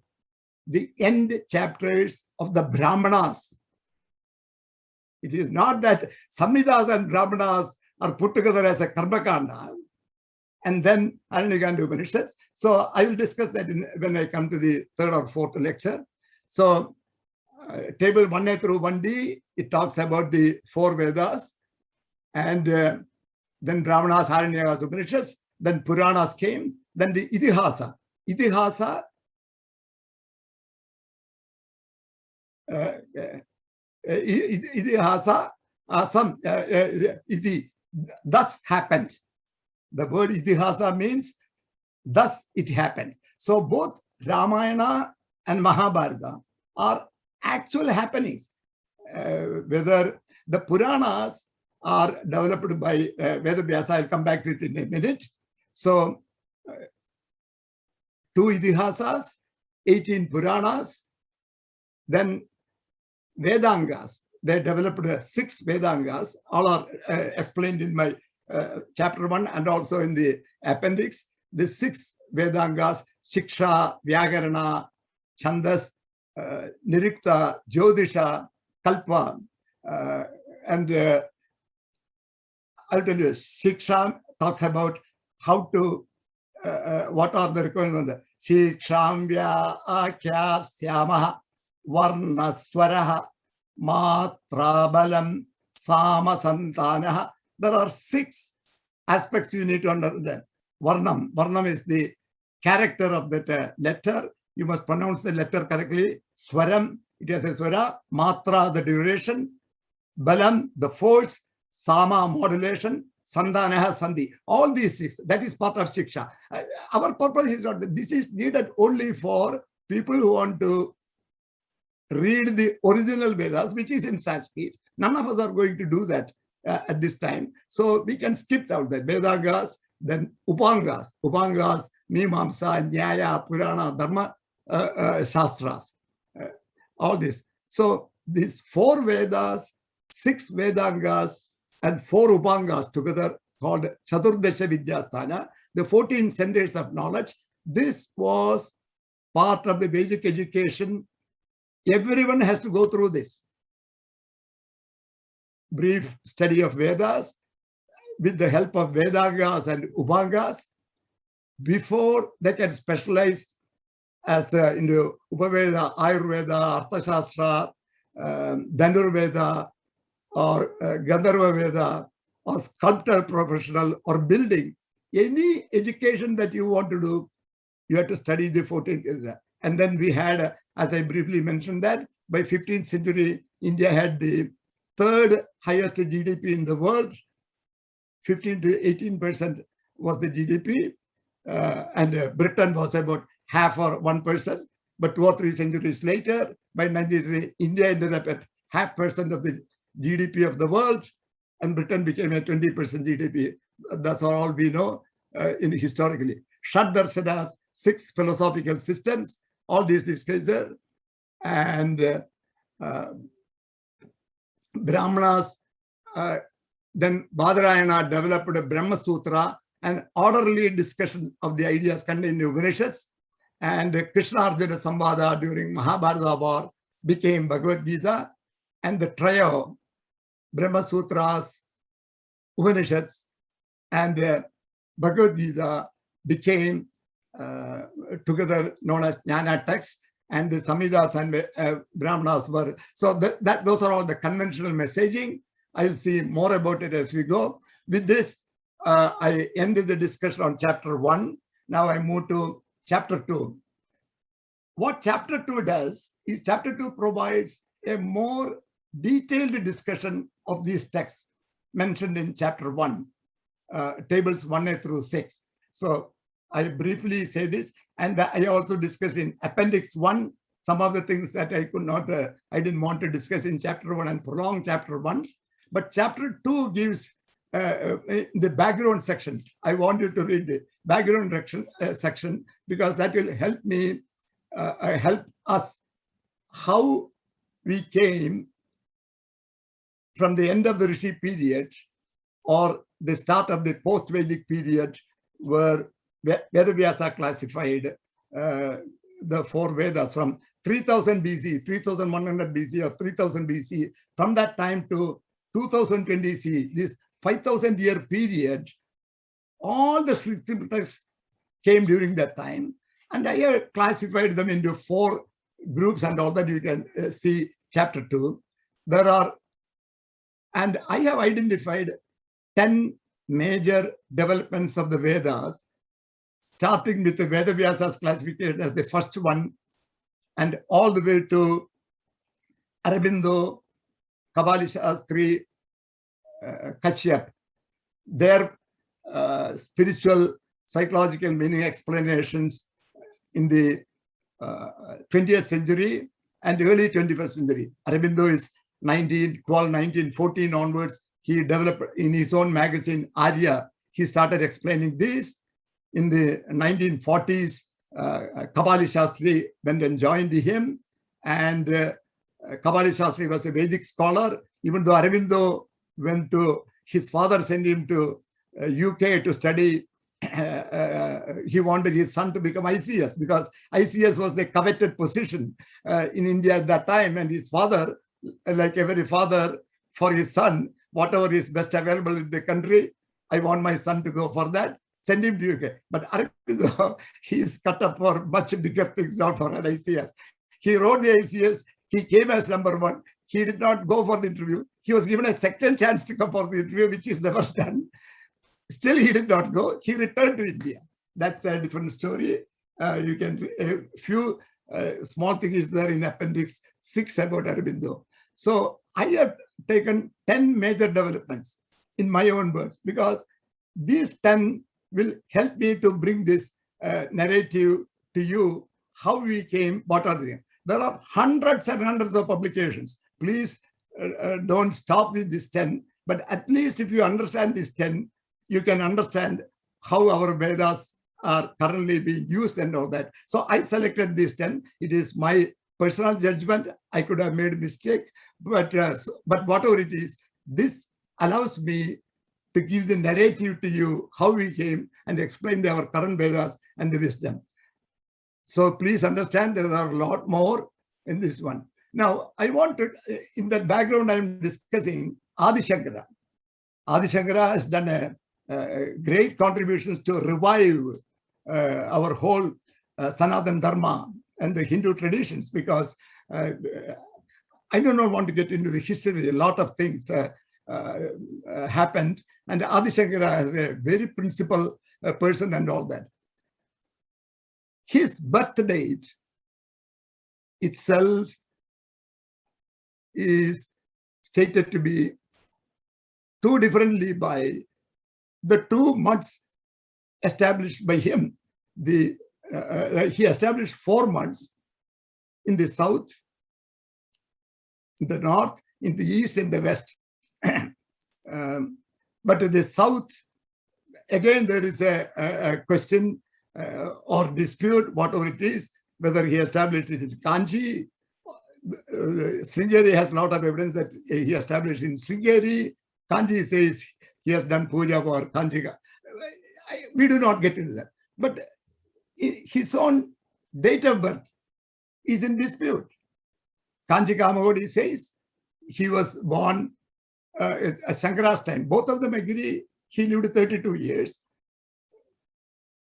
the end chapters of the Brahmanas. It is not that Samhitas and Brahmanas are put together as a Karmakanda, and then Aranyaka and Upanishads. So I will discuss that when I come to the third or fourth lecture. So table 1A through 1D, it talks about the four Vedas, and then Brahmanas, Aranyakas, Upanishads, then Puranas came, then the Itihasa. Itihasa thus happened. The word Itihasa means thus it happened. So both Ramayana and Mahabharata are actual happenings. Whether the Puranas are developed by Veda Vyasa, I'll come back to it in a minute. So 2 Itihasas, 18 Puranas, then Vedangas. They developed 6 Vedangas. All are explained in my chapter 1 and also in the appendix. The 6 Vedangas, Shiksha, Vyakarana, Chandas, Nirikta, Jyotisha, Kalpa, and I'll tell you, Shiksha talks about how to, what are the requirements? Shiksham Vyakya Syamaha Varna Swaraha Matra Balam Sama, Santana. There are 6 aspects you need to understand. Varnam. Varnam is the character of that letter. You must pronounce the letter correctly. Swaram, it has a swara. Matra, the duration. Balam, the force. Sama, modulation. Sandhana, sandhi. All these 6. That is part of Shiksha. Our purpose is not that. This is needed only for people who want to read the original Vedas, which is in Sanskrit. None of us are going to do that at this time. So we can skip out the Vedangas, then Upangas. Upangas, Mimamsa, Nyaya, Purana, Dharma, Shastras. All this. So these 4 Vedas, 6 Vedangas, and 4 Upangas together called Chaturdasha Vidyasthana, the 14 centers of knowledge. This was part of the Vedic education. Everyone has to go through this brief study of Vedas with the help of Vedangas and Upangas before they can specialize as into Upaveda, Ayurveda, Arthashastra, Dhanurveda, or Gandharva Veda, or sculptor professional, or building. Any education that you want to do, you have to study the 14th. And then we had, as I briefly mentioned, that by 15th century, India had the 3rd highest GDP in the world. 15 to 18% was the GDP. And Britain was about half or 1%. But 2 or 3 centuries later, by 1930, India ended up at 0.5% of the GDP of the world, and Britain became a 20% GDP. That's all we know historically. Shad Darsanas, 6 philosophical systems, all these discussed, and Brahmanas. Then Badarayana developed a Brahma Sutra, an orderly discussion of the ideas contained in Upanishads, and Krishna Arjuna Samvada during Mahabharata war became Bhagavad Gita, and the trio, Brahma Sutras, Upanishads, and Bhagavad Gita became together known as Jnana texts, and the Samhitas and Brahmanas were. So those are all the conventional messaging. I'll see more about it as we go. With this, I ended the discussion on chapter 1. Now I move to chapter 2. What chapter 2 does is chapter 2 provides a more detailed discussion of these texts mentioned in chapter 1, tables 1A through 6. So I briefly say this, and I also discuss in appendix 1 some of the things that I could not, I didn't want to discuss in chapter 1 and prolong chapter 1. But chapter 2 gives the background section. I want you to read the background section, because that will help me, help us how we came from the end of the Rishi period or the start of the post-Vedic period, where Vedavyasa classified the 4 Vedas from 3000 BC, 3100 BC, or 3000 BC. From that time to 2020 CE, this 5,000-year period, all the scriptures came during that time. And I have classified them into 4 groups, and all that you can see chapter 2. There are, and I have identified 10 major developments of the Vedas, starting with the Vedavyasa's classification as the first one, and all the way to Aurobindo, Kabali Shastri, Kashyap. Their spiritual, psychological meaning explanations in the 20th century and early 21st century. Aurobindo is 1914 onwards. He developed in his own magazine, Arya. He started explaining this. In the 1940s, Kabali Shastri went and joined him. And Kabali Shastri was a Vedic scholar. Even though Aurobindo went to, his father sent him to UK to study, he wanted his son to become ICS, because ICS was the coveted position in India at that time. And his father, like every father for his son, whatever is best available in the country, I want my son to go for that, send him to UK. But Aurobindo, he is cut up for much bigger things, not for an ICS. He wrote the ICS, he came as number 1, he did not go for the interview. He was given a second chance to come for the interview, which is never done. Still, he did not go. He returned to India. That's a different story. You can, a few small things is there in Appendix 6 about Aurobindo. So I have taken 10 major developments in my own words, because these 10 will help me to bring this narrative to you, how we came, what are they. There are hundreds and hundreds of publications. Please don't stop with this 10, but at least if you understand this 10, you can understand how our Vedas are currently being used and all that. So I selected these 10. It is my personal judgment. I could have made a mistake, but whatever it is, this allows me to give the narrative to you, how we came, and explain our current Vedas and the wisdom. So please understand there are a lot more in this one. Now, I want to, in the background, I'm discussing Adi Shankara. Adi Shankara has done great contributions to revive our whole Sanatana Dharma and the Hindu traditions, because I do not want to get into the history. A lot of things happened, and Adi Shankara is a very principled person and all that. His birth date itself is stated to be too differently by the 2 months established by him. He established 4 months in the south, in the north, in the east, and the west. But in the south, again, there is a question or dispute, whatever it is, whether he established it in Kanchi. Sringeri has a lot of evidence that he established in Sringeri. Kanchi says he has done puja for Kanchi. We do not get into that. But his own date of birth is in dispute. Kanchi Kamagodi says he was born at Shankara's time. Both of them agree he lived 32 years.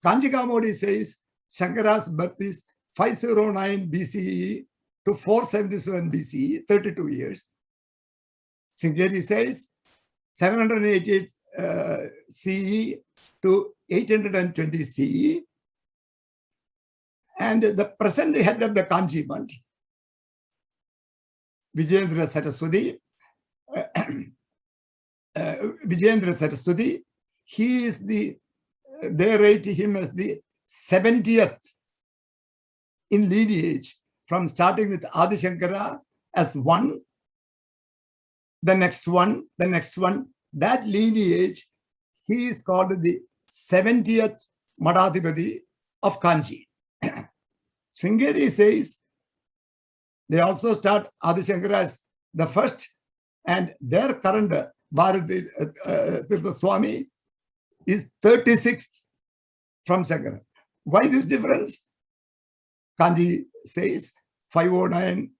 Kanchi Kamagodi says Shankara's birth is 509 BCE to 477 BCE, 32 years. Sringeri says 788 CE to 820 CE. And the present head of the Kanchi Mutt, Vijayendra Saraswati, he is they rate him as the 70th in lineage, from starting with Adi Shankara as one, the next one, the next one. That lineage, he is called the 70th Madhadipati of Kanchi. Sringeri says they also start Adi Shankara as the first, and their current Bharati Tirtha Swami is 36th from Shankara. Why this difference? Kanchi says 509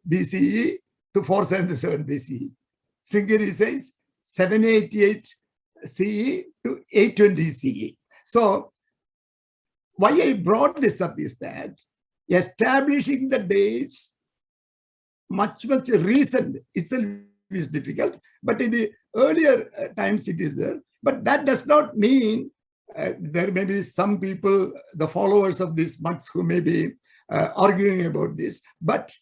BCE to 477 BCE. Sringeri says 788 CE to 820 CE. So why I brought this up is that establishing the dates much recent itself is difficult, but in the earlier times it is there. But that does not mean there may be some people, the followers of these mutts, who may be arguing about this, but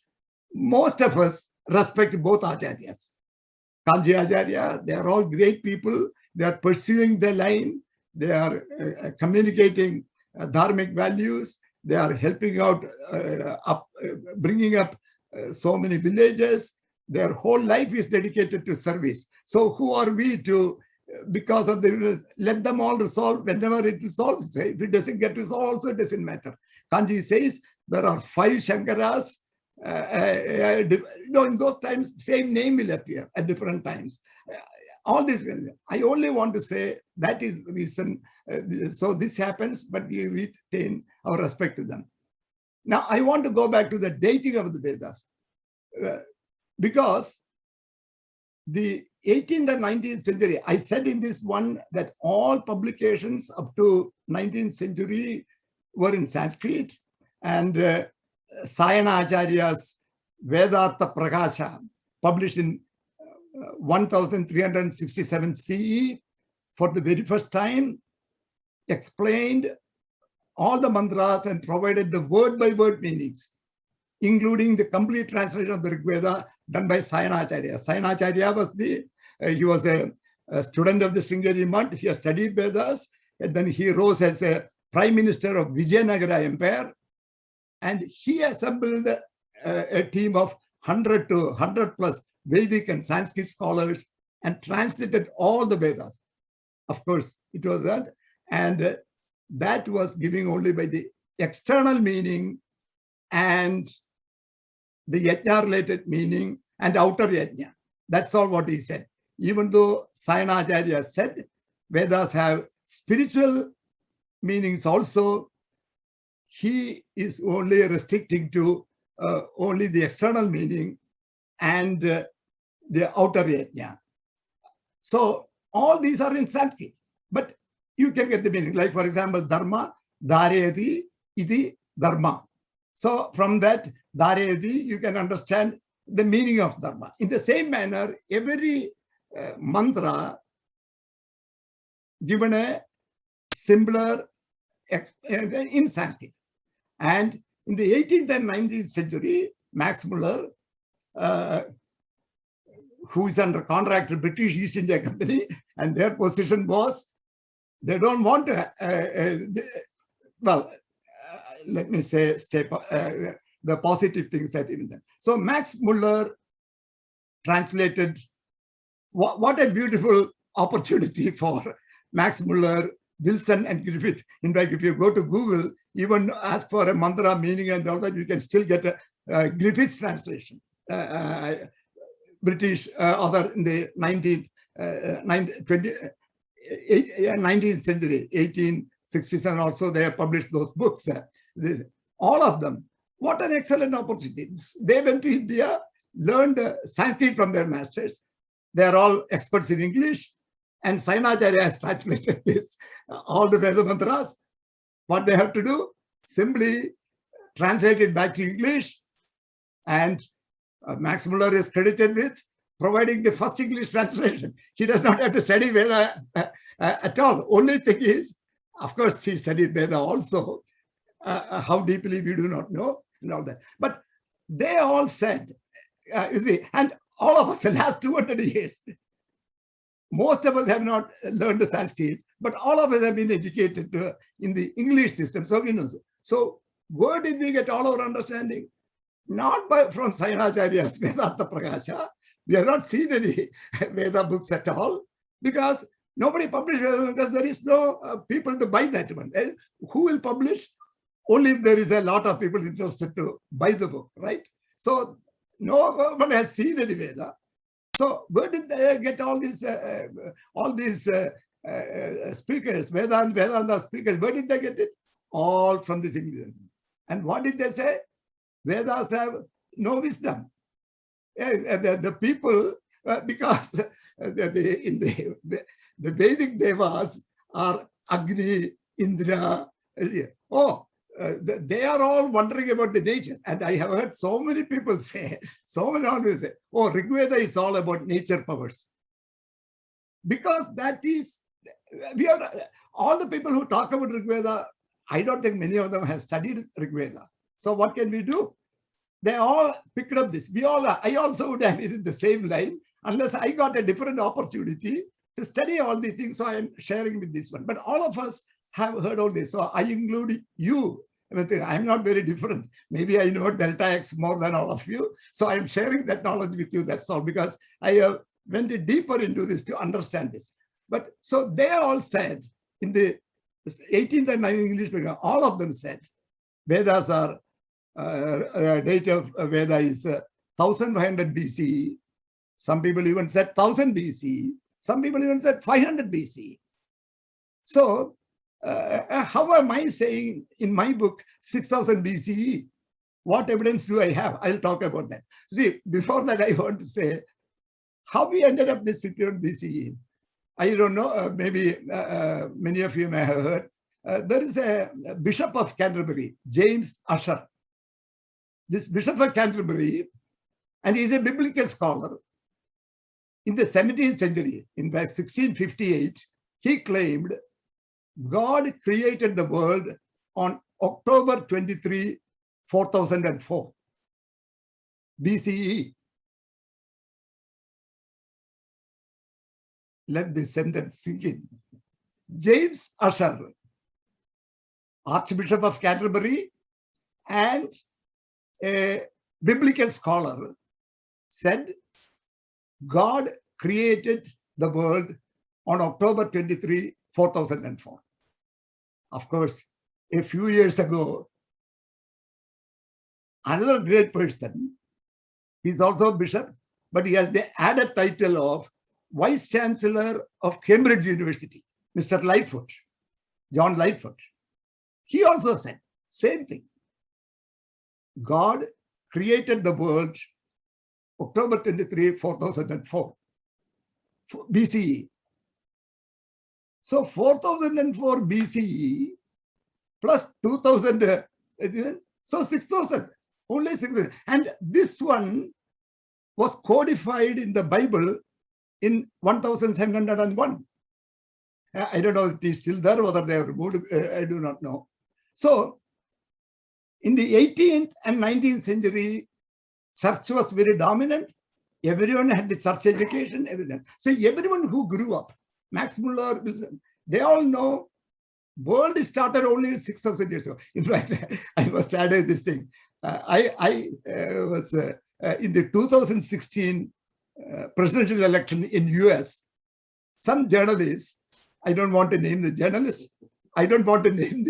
most of us respect both acharyas. Kanchi Acharya, they are all great people. They are pursuing the line. They are communicating dharmic values. They are helping out, bringing up so many villages. Their whole life is dedicated to service. So who are we to, because of the, let them all resolve whenever it resolves. If it doesn't get resolved, also it doesn't matter. Kanchi says there are 5 Shankaras. In those times, same name will appear at different times. All this, I only want to say that is the reason. So this happens, but we retain our respect to them. Now, I want to go back to the dating of the Vedas, because the 18th and 19th century, I said in this one that all publications up to 19th century were in Sanskrit, and Sayana Acharya's Vedartha Prakasha, published in 1367 CE, for the very first time, explained all the mantras and provided the word-by-word meanings, including the complete translation of the Rig Veda done by Sayanacharya. Sayanacharya was he was a student of the Sringeri Mutt. He has studied Vedas, and then he rose as a prime minister of Vijayanagara Empire, and he assembled a team of 100 to 100 plus Vedic and Sanskrit scholars and translated all the Vedas. Of course, it was that, and that was giving only by the external meaning and the yajna-related meaning and outer yajna. That's all what he said. Even though Sayanacharya said Vedas have spiritual meanings also, he is only restricting to only the external meaning and the outer yajna. So all these are in Sanskrit, but you can get the meaning. Like, for example, dharma, dhareti, iti, dharma. So from that, dhareti, you can understand the meaning of dharma. In the same manner, every mantra given a similar in Sanskrit. And in the 18th and 19th century, Max Muller, who is under contract to British East India Company, and their position was they don't want to, let me say, the positive things that even then. So Max Muller translated, what a beautiful opportunity for Max Muller, Wilson and Griffith. In fact, if you go to Google, even ask for a mantra meaning and all that, you can still get a Griffith's translation. British author in the 19th century, 1867 also, they have published those books. All of them. What an excellent opportunity. They went to India, learned Sanskrit from their masters. They are all experts in English. And Sayanacharya has translated this, all the Veda mantras. What they have to do? Simply translate it back to English. And Max Muller is credited with providing the first English translation. He does not have to study Veda at all. Only thing is, of course, he studied Veda also. How deeply we do not know and all that. But they all said, you see, and all of us, the last 200 years, most of us have not learned the Sanskrit, but all of us have been educated in the English system. So, you know, so where did we get all our understanding? Not from Sayanacharya's Vedartha Prakasha. We have not seen any Veda books at all, because nobody published Veda, because there is no people to buy that one. And who will publish? Only if there is a lot of people interested to buy the book, right? So no one has seen any Veda. So where did they get all these speakers, Veda and Vedanta speakers? Where did they get it? All from this English. And what did they say? Vedas have no wisdom. The people, because the Vedic devas are Agni, Indra. They are all wondering about the nature. And I have heard so many people say, always say, oh, Rig Veda is all about nature powers. Because that is, all the people who talk about Rig Veda, I don't think many of them have studied Rig Veda. So what can we do? They all picked up this. I also would have been in the same line, unless I got a different opportunity to study all these things. So I am sharing with this one. But all of us have heard all this. So I include you. I'm not very different. Maybe I know delta X more than all of you. So I'm sharing that knowledge with you. That's all, because I went deeper into this to understand this. But so they all said in the 18th and 19th English, all of them said Vedas are date of Veda is 1500 BCE. Some people even said 1000 BCE. Some people even said 500 BCE. So how am I saying in my book 6000 BCE? What evidence do I have? I'll talk about that. See, before that, I want to say how we ended up this 1500 BCE. I don't know, maybe many of you may have heard. There is a Bishop of Canterbury, James Ussher. This Bishop of Canterbury and he's a biblical scholar. In the 17th century, in 1658, he claimed God created the world on October 23, 4004 BCE. Let this sentence sink in. James Ussher, Archbishop of Canterbury and a biblical scholar, said God created the world on October 23, 4004. Of course, a few years ago, another great person, he's also a bishop, but he has the added title of Vice Chancellor of Cambridge University, Mr. Lightfoot, John Lightfoot. He also said, same thing. God created the world October 23, 4004 BCE. So 4004 BCE plus 2000, so 6000, only 6000. And this one was codified in the Bible in 1701. I don't know if it is still there, whether they have removed, I do not know. So in the 18th and 19th century, church was very dominant. Everyone had the church education, everything. So everyone who grew up, Max Muller, Wilson, they all know world started only 6,000 years ago. In fact, I was studying this thing. I was in the 2016 presidential election in US. Some journalists, I don't want to name the journalist, I don't want to name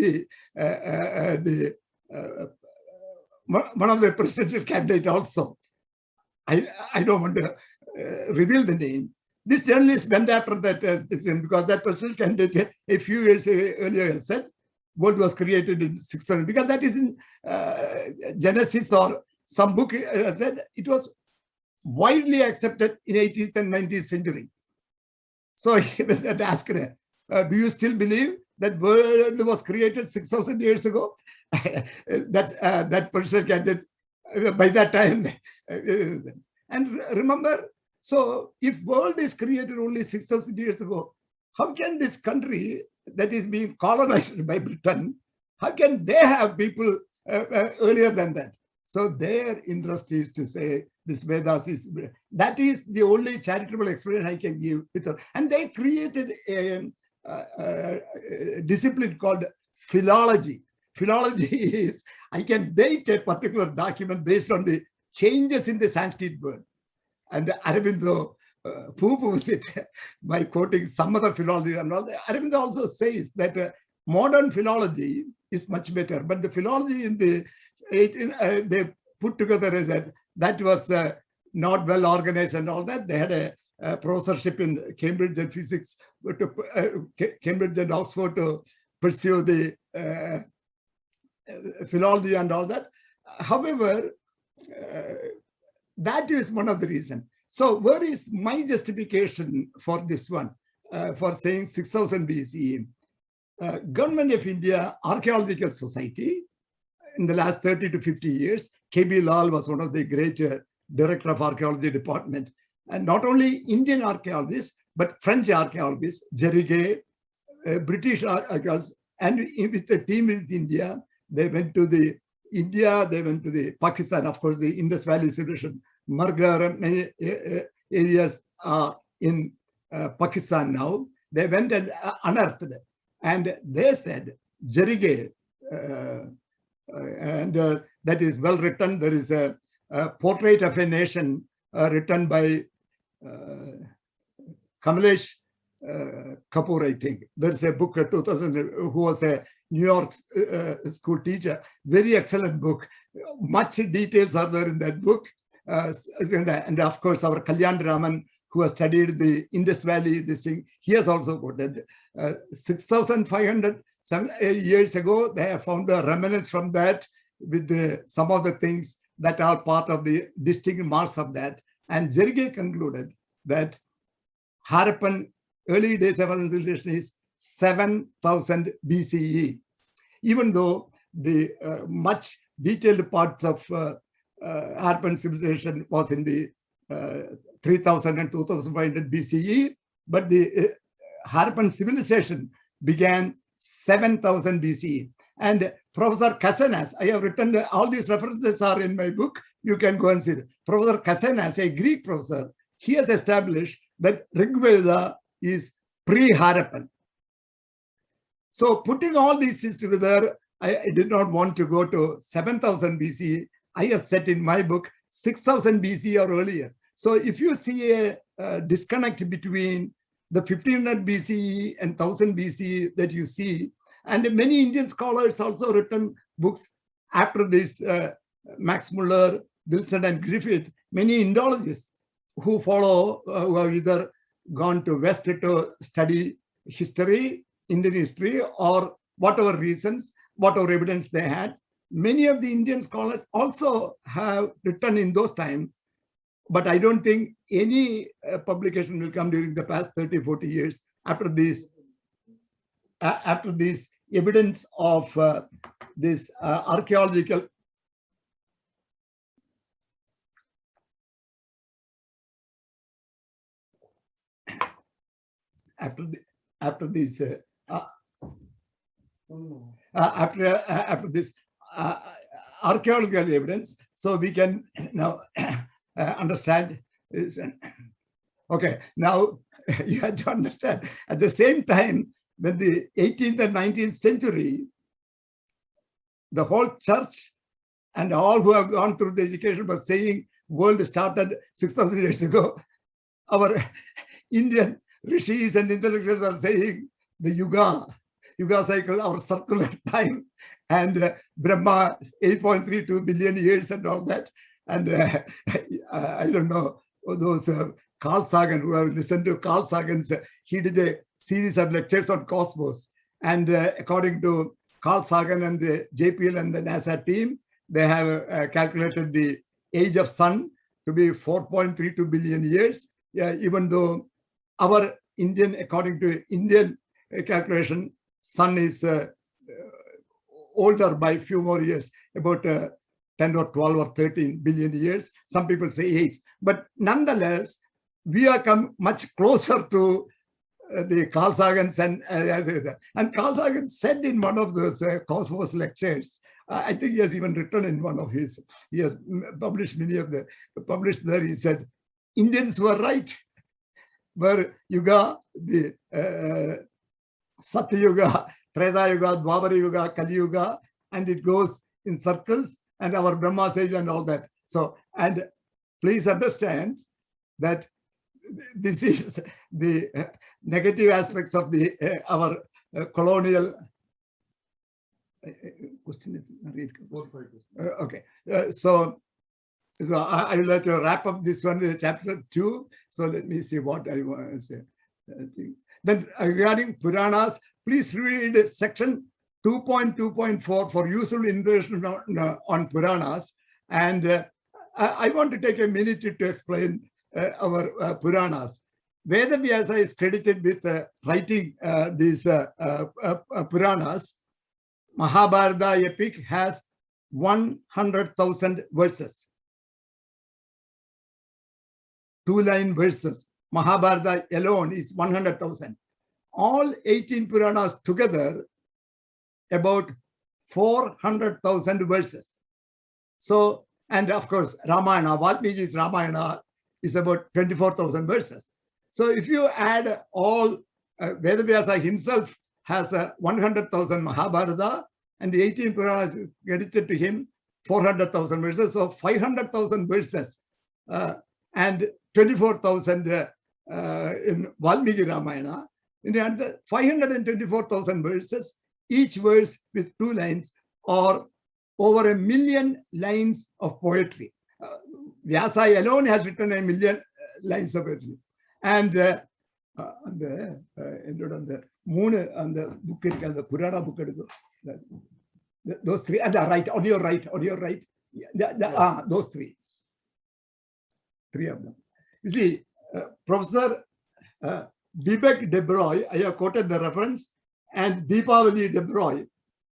one of the presidential candidate also. I don't want to reveal the name. This journalist went after that because that presidential candidate a few years earlier said world was created in 600, because that is in Genesis or some book said it was widely accepted in 18th and 19th century. So he was asked, do you still believe that world was created 6,000 years ago? That person candidate by that time. And remember, so if world is created only 6,000 years ago, how can this country that is being colonized by Britain, how can they have people earlier than that? So their interest is to say this Vedas is, that is the only charitable explanation I can give. And they created a discipline called philology. Philology is, I can date a particular document based on the changes in the Sanskrit word. And Aurobindo poo-poos it by quoting some other philology and all. Aurobindo also says that modern philology is much better, but the philology in the they put together that was not well organized and all that. They had a professorship in Cambridge and physics, Cambridge and Oxford to pursue the philology and all that. However, that is one of the reasons. So where is my justification for this one, for saying 6,000 BCE? Government of India Archaeological Society, in the last 30 to 50 years, K.B. Lal was one of the great director of archaeology department. And not only Indian archaeologists, but French archaeologists, Jeriget, British archaeologists, and with the team in India, they went to the India, they went to the Pakistan, of course, the Indus Valley Civilization, Margar, many areas are in Pakistan now. They went and unearthed it. And they said, Jeriget, and that is well written. There is a Portrait of a Nation written by Kamlesh Kapoor, I think. There's a book, 2000, who was a New York school teacher. Very excellent book. Much details are there in that book. And of course, our Kalyan Raman, who has studied the Indus Valley, this thing, he has also quoted 6,500 years ago. They have found the remnants from that with some of the things that are part of the distinct marks of that. And Jeriget concluded that Harappan early days of civilization is 7,000 BCE, even though the much detailed parts of Harappan civilization was in the 3000 and 2500 BCE, but the Harappan civilization began 7000 BCE. And Professor Casanas, I have written, all these references are in my book. You can go and see it. Professor Casanas, a Greek professor, he has established that Rig Veda is pre-Harappan. So putting all these things together, I did not want to go to 7000 BCE. I have said in my book 6000 BCE or earlier. So if you see a disconnect between the 1500 BCE and 1000 BCE that you see, and many Indian scholars also written books after this, Max Muller, Wilson and Griffith, many Indologists who follow, who have either gone to West to study history, Indian history, or whatever reasons, whatever evidence they had. Many of the Indian scholars also have written in those times, but I don't think any publication will come during the past 30, 40 years after this evidence of this archaeological after this archaeological evidence, so we can now understand this. Okay, now you have to understand, at the same time, when the 18th and 19th century, the whole church and all who have gone through the education were saying world started 6,000 years ago. Our Indian rishis and intellectuals are saying the yuga cycle, our circular time, and Brahma 8.32 billion years and all that. And I don't know, those Carl Sagan, who have listened to Carl Sagan's, he did a series of lectures on cosmos. And according to Carl Sagan and the JPL and the NASA team, they have calculated the age of sun to be 4.32 billion years. Yeah, even though our Indian, according to Indian calculation, sun is older by a few more years, about 10 or 12 or 13 billion years. Some people say 8. But nonetheless, we are come much closer to the Carl Sagan, and Carl Sagan said in one of those Cosmos lectures, I think he has even written in one of his, he has published many of the, published there, he said, Indians were right, where Yuga, the Satya Yuga, Treta Yuga, Dwapara Yuga, Kali Yuga, and it goes in circles, and our Brahma sage and all that. So, and please understand that this is the negative aspects of the our colonial. Question is okay. So I will have to wrap up this one, chapter 2. So let me see what I want to say. Then regarding Puranas, please read section 2.2.4 for useful information on Puranas. And I want to take a minute to explain our Puranas. Veda Vyasa is credited with writing these Puranas. Mahabharata epic has 100,000 verses. 2-line verses. Mahabharata alone is 100,000. All 18 Puranas together, about 400,000 verses. So, and of course, Ramayana, Valmiki's Ramayana is about 24,000 verses. So if you add all, Veda Vyasa himself has 100,000 Mahabharata, and the 18 Puranas is credited to him, 400,000 verses. So 500,000 verses and 24,000 in Valmiki Ramayana. In the 524,000 verses, each verse with 2 lines, or over 1 million lines of poetry. Vyasa alone has written 1 million lines of poetry. And on the book, the Purana book, those 3 at the right, on your right, those 3 of them. You see, Professor Vivek de Broy, I have quoted the reference, and Deepavali de Broy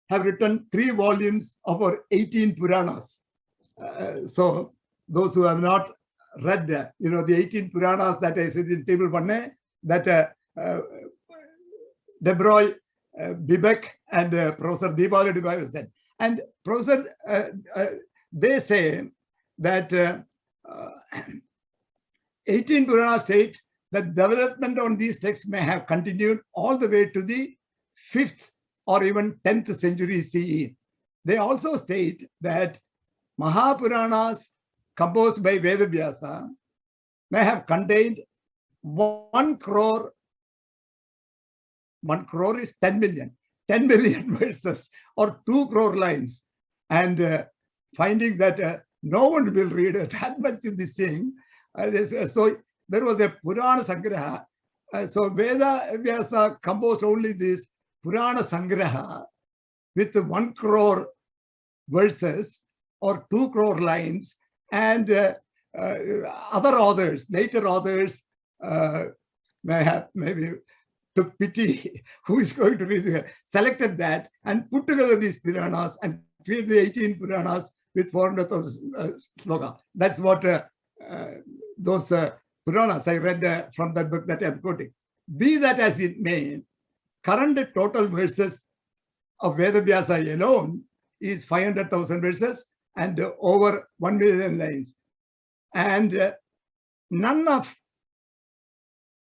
have written 3 volumes of our 18 Puranas. So those who have not read, the 18 Puranas that I said in table 1, that Debroy, Bibek, and Professor Deepali Dubey said. And Professor, they say that 18 Puranas state that development on these texts may have continued all the way to the 5th or even 10th century CE. They also state that Mahapuranas composed by Vedavyasa may have contained 1 crore. 1 crore is 10 million. 10 million verses or 2 crore lines. And finding that no one will read that much in this thing. So there was a Purana Sangraha. So Veda Vyasa composed only this Purana Sangraha with 1 crore verses or 2 crore lines, and other authors, later authors, may have maybe took pity who is going to be selected that and put together these Puranas and create the 18 Puranas with 400,000 sloka. That's what those Puranas I read from that book that I'm quoting. Be that as it may, current total verses of Vedavyasa alone is 500,000 verses and over 1 million lines. And none of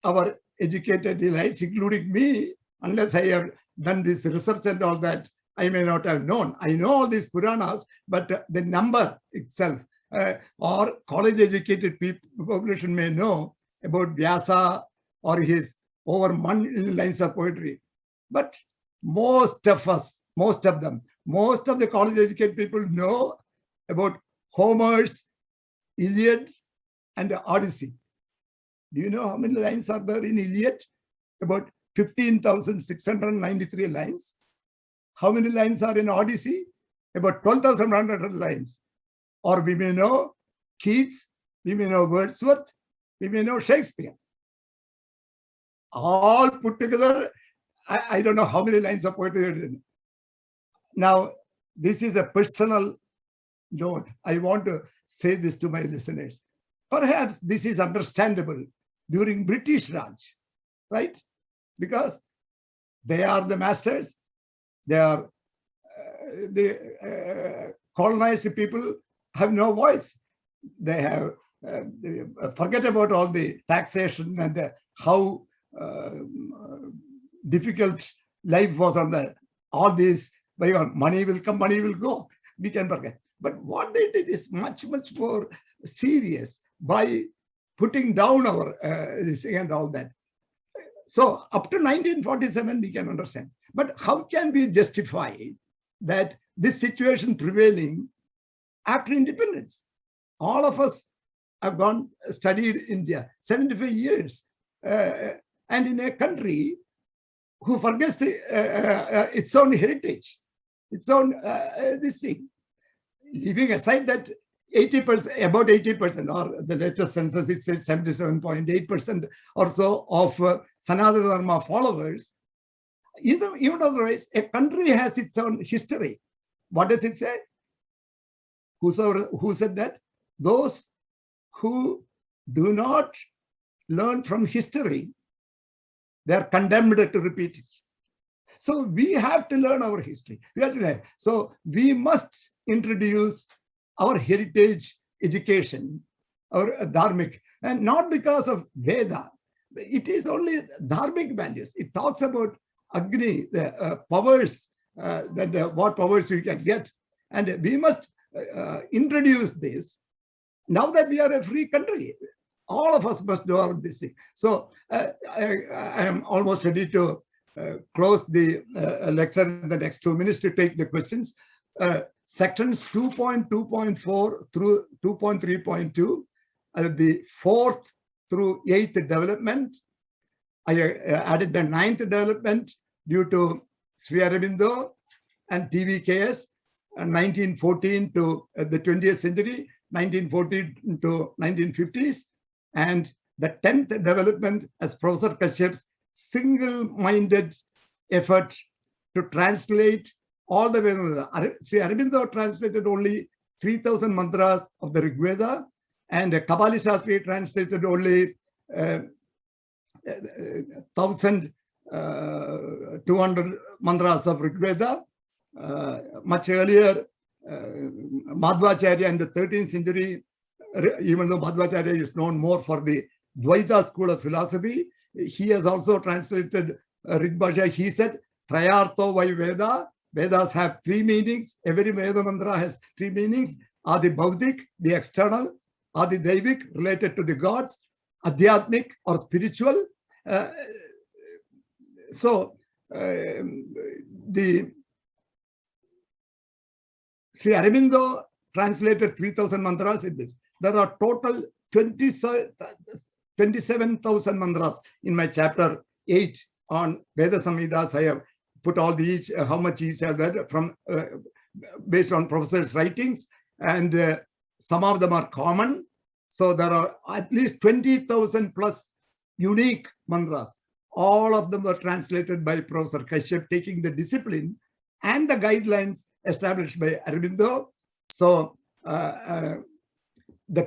our educated elites, including me, unless I have done this research and all that, I may not have known. I know all these Puranas, but the number itself, or college-educated population may know about Vyasa or his over 1 million lines of poetry. But most of the college-educated people know about Homer's Iliad and the Odyssey. Do you know how many lines are there in Iliad? About 15,693 lines. How many lines are in Odyssey? About 12,100 lines. Or we may know Keats, we may know Wordsworth, we may know Shakespeare. All put together, I don't know how many lines of poetry are written. Now, this is a personal note. I want to say this to my listeners. Perhaps this is understandable during British Raj, right? Because they are the masters. They are the colonized people have no voice. They have forget about all the taxation and how difficult life was on the all these. Money will come, money will go. We can forget. But what they did is much, much more serious by putting down our this and all that. So up to 1947, we can understand. But how can we justify that this situation prevailing after independence? All of us have gone studied India 75 years, and in a country who forgets its own heritage, its own this thing. Leaving aside that 80%, about 80%, or the latest census, it says 77.8% or so of Sanatana Dharma followers. Even otherwise, a country has its own history. What does it say? Who said that? Those who do not learn from history, they are condemned to repeat it. So we have to learn our history. We have to learn. So we must introduce our heritage education, our dharmic, and not because of Veda. It is only dharmic values. It talks about Agni, the powers, what powers we can get. And we must introduce this. Now that we are a free country, all of us must know this thing. So I am almost ready to close the lecture in the next 2 minutes to take the questions. Sections 2.2.4 through 2.3.2, the 4th through 8th development. I added the 9th development due to Sri Aurobindo and TVKS, 1914 to the 20th century, 1940 to 1950s, and the 10th development as Professor Kashyap's single-minded effort to translate all the way. Sri Aurobindo translated only 3,000 mantras of the Rig Veda, and Kabali Shastri translated only 1,200 mantras of Rig Veda. Much earlier, Madhvacharya in the 13th century, even though Madhvacharya is known more for the Dvaita school of philosophy, he has also translated Rig Bhasha. He said, Trayartho vai Veda. Vedas have three meanings. Every Veda mantra has three meanings. Adi Bhautik, the external. Adi Daivik, related to the gods. Adhyatmik, or spiritual. Sri Aurobindo translated 3,000 mantras in this. There are total 27,000 mantras in my chapter 8 on Veda Samhitas. I have put all the each, how much each have read from based on professors' writings, and some of them are common. So there are at least 20,000 plus unique mantras. All of them were translated by Professor Kashyap, taking the discipline and the guidelines established by Aurobindo. So the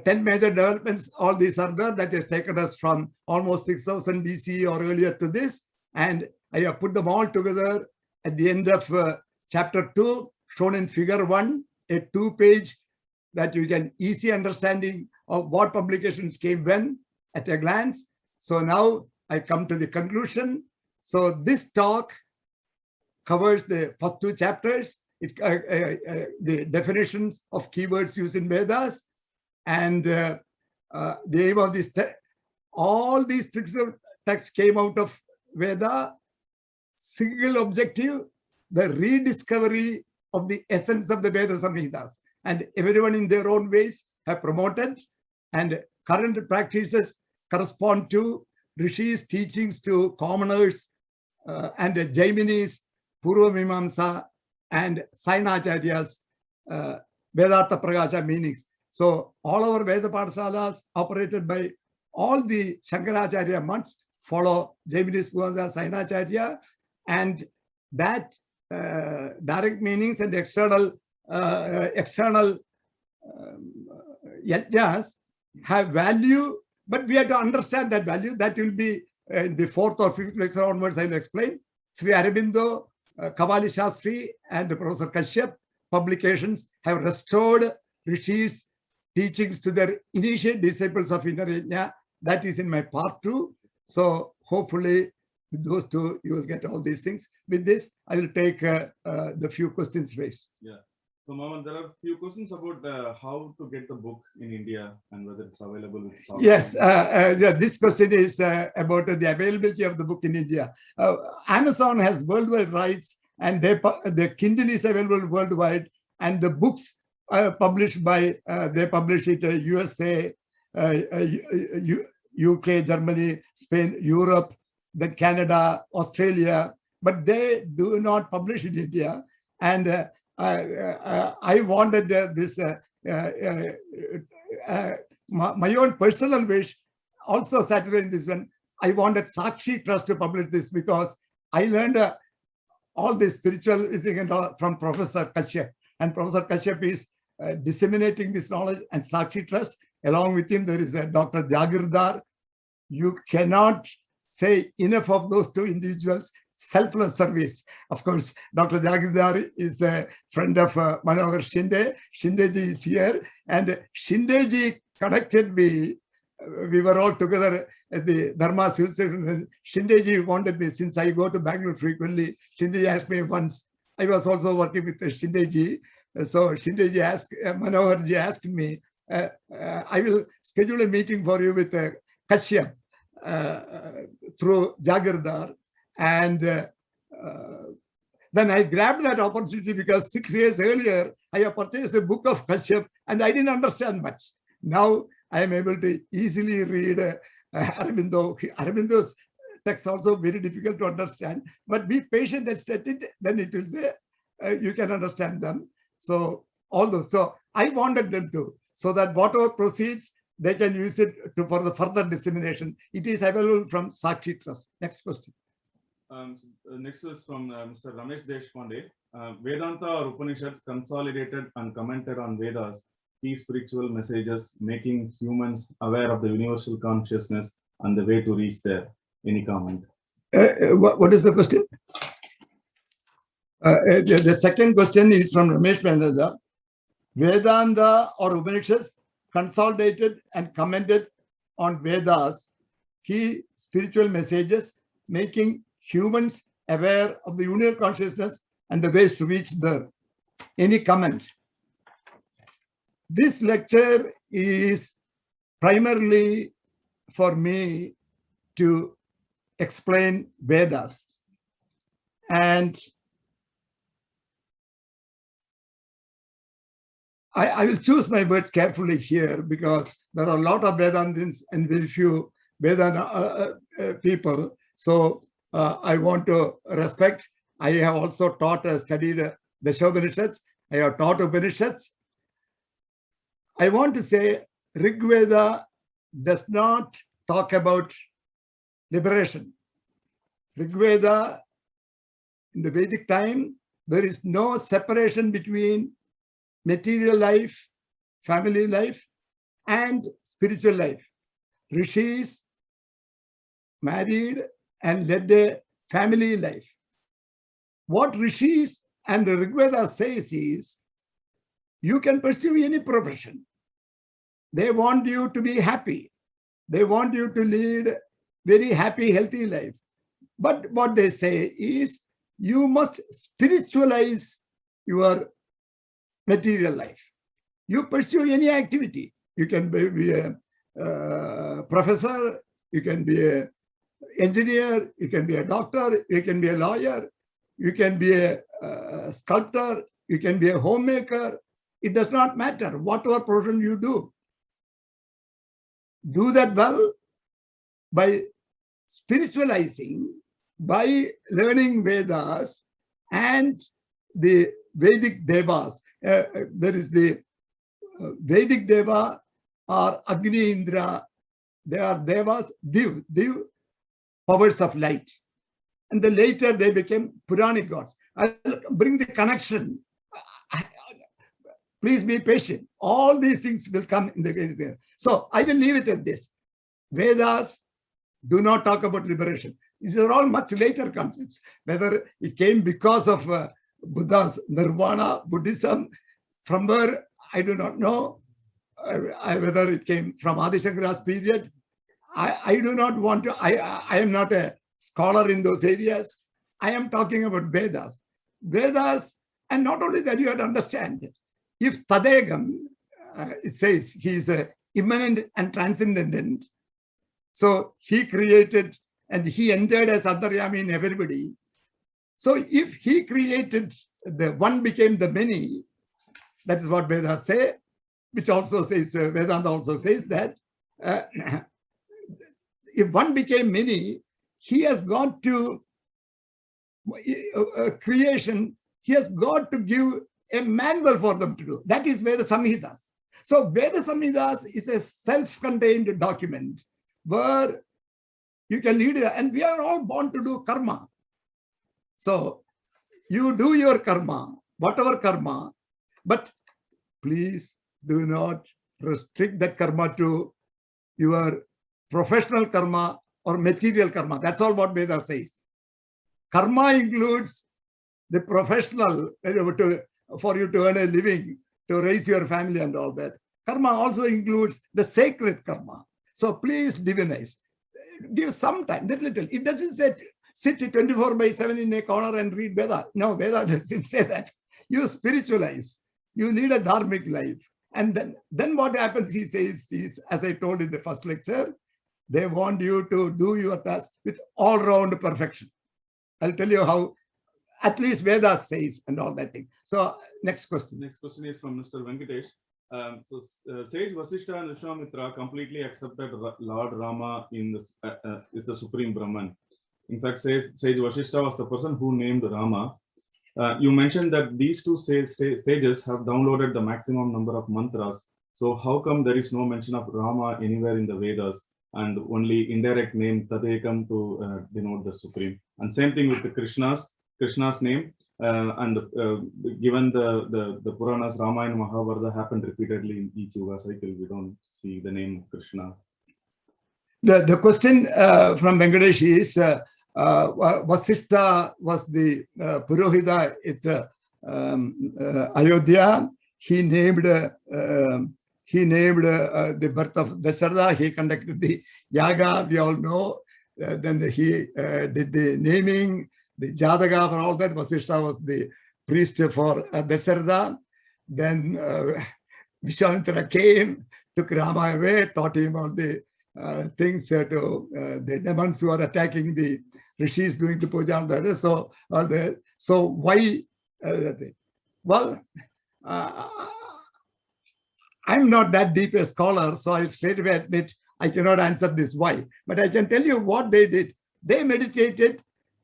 10 major developments, all these are there. That has taken us from almost 6,000 BC or earlier to this. And I have put them all together at the end of chapter 2, shown in figure 1, a 2-page that you can easy understanding of what publications came when at a glance. So now I come to the conclusion. So this talk covers the first 2 chapters, the definitions of keywords used in Vedas, and the aim of this all these texts came out of Veda. Single objective, the rediscovery of the essence of the Veda Samhitas, and everyone in their own ways have promoted, and current practices correspond to Rishi's teachings to commoners and Jaiminis, Purva Mimamsa, and Sainacharya's Vedartha Prakasha meanings. So all our Veda Pathshalas operated by all the Shankaracharya months follow Jaiminis, Purva, Sainacharya, and that direct meanings and external yajnas have value, but we have to understand that value. That will be in the 4th or 5th lecture onwards. I will explain. Sri Aurobindo, Kabali Shastri, and Professor Kashyap publications have restored Rishi's teachings to their initiate disciples of inner yajna. That is in my part 2. So hopefully with those 2 you will get all these things. With this, I will take the few questions raised.
Yeah. So, Maman, there are a few questions about how to get the book in India and whether it's available with South.
Yes, this question is about the availability of the book in India. Amazon has worldwide rights, and the Kindle is available worldwide, and the books published by, they publish it USA, UK, Germany, Spain, Europe, then Canada, Australia, but they do not publish in India. And I wanted this, my own personal wish, also satisfying this one. I wanted Sakshi Trust to publish this because I learned all this spiritual thing from Professor Kashyap. And Professor Kashyap is disseminating this knowledge, and Sakshi Trust, along with him, there is Dr. Jagirdar. You cannot say enough of those 2 individuals. Selfless service. Of course, Dr. Jagirdar is a friend of Manohar Shinde. Shindeji is here, and Shindeji connected me. We were all together at the Dharma Hill Station, and Shindeji wanted me, since I go to Bangalore frequently. Shindeji asked me once. I was also working with Shindeji. So Shindeji asked, Manoharji asked me, I will schedule a meeting for you with Kashyap through Jagirdar. And then I grabbed that opportunity because 6 years earlier, I have purchased a book of Kashyap and I didn't understand much. Now I am able to easily read Aurobindo. Aurobindo's text also very difficult to understand, but be patient and study it, then it will say, you can understand them. So all those, so I wanted them to, so that whatever proceeds, they can use it for the further dissemination. It is available from Sakshi Trust. Next question.
Next is from Mr. Ramesh Deshpande. Vedanta or Upanishads consolidated and commented on Vedas, key spiritual messages, making humans aware of the universal consciousness and the way to reach there. Any comment?
What is the question? The second question is from Ramesh Pandada. Vedanta or Upanishads consolidated and commented on Vedas, key spiritual messages, making humans aware of the universal consciousness and the ways to reach there. Any comment? This lecture is primarily for me to explain Vedas. And I will choose my words carefully here because there are a lot of Vedantins and very few Vedanta people. So I want to respect. I have also studied the Upanishads. I have taught Upanishads. I want to say Rig Veda does not talk about liberation. Rig Veda, in the Vedic time, there is no separation between material life, family life, and spiritual life. Rishis married and led a family life. What Rishis and the Rig Veda says is, you can pursue any profession. They want you to be happy. They want you to lead very happy, healthy life. But what they say is, you must spiritualize your material life. You pursue any activity. You can be a professor, you can be an engineer, you can be a doctor, you can be a lawyer, you can be a sculptor, you can be a homemaker. It does not matter whatever profession you do. Do that well by spiritualizing, by learning Vedas and the Vedic Devas. There is the Vedic Deva or Agni Indra. They are Devas, Div, powers of light. And then later they became Puranic gods. I'll bring the connection. Please be patient. All these things will come in the Vedic. So I will leave it at this. Vedas do not talk about liberation. These are all much later concepts. Whether it came because of Buddha's nirvana, Buddhism, from where I do not know. Whether it came from Adi Shankara's period. I do not want to, I am not a scholar in those areas. I am talking about Vedas. Vedas, and not only that, you have to understand, if Tadegam, it says he is immanent and transcendent. So he created and he entered as Antaryami in everybody. So if he created, the one became the many, that is what Vedas say, which also says, Vedanta also says that if one became many, he has got to, creation, he has got to give a manual for them to do. That is Veda Samhitas. So Veda Samhitas is a self-contained document where you can lead, and we are all born to do karma. So you do your karma, whatever karma, but please do not restrict that karma to your professional karma or material karma. That's all what Veda says. Karma includes the professional, for you to earn a living, to raise your family and all that. Karma also includes the sacred karma. So please divinize. Give some time, that little. It doesn't say sit 24/7 in a corner and read Veda. No, Veda doesn't say that. You spiritualize. You need a dharmic life. And then what happens, he says, is, as I told in the first lecture, they want you to do your task with all-round perfection. I'll tell you how, at least Veda says and all that thing. So next question.
Next question is from Mr. Venkatesh. Sage Vasishtha and Vishwamitra completely accepted Lord Rama is the Supreme Brahman. In fact, Sage Vasishtha was the person who named Rama. You mentioned that these two sages have downloaded the maximum number of mantras. So how come there is no mention of Rama anywhere in the Vedas? and only indirect name Tadekam to denote the Supreme. And same thing with the Krishna's name, and given the Puranas, Ramayana, Mahabharata happened repeatedly in each yuga cycle. We don't see the name of Krishna.
The question from Venkatesh is, Vasishtha was the Purohita at Ayodhya. He named the birth of Dasharatha. He conducted the yaga, we all know. Then he did the naming, the Jataka for all that. Vasishtha was the priest for Dasharatha. Then Vishwamitra came, took Rama away, taught him all the things to the demons who are attacking the rishis doing the puja and the rest. So why? Well, I'm not that deep a scholar, so I'll straight away admit I cannot answer this why. But I can tell you what they did. They meditated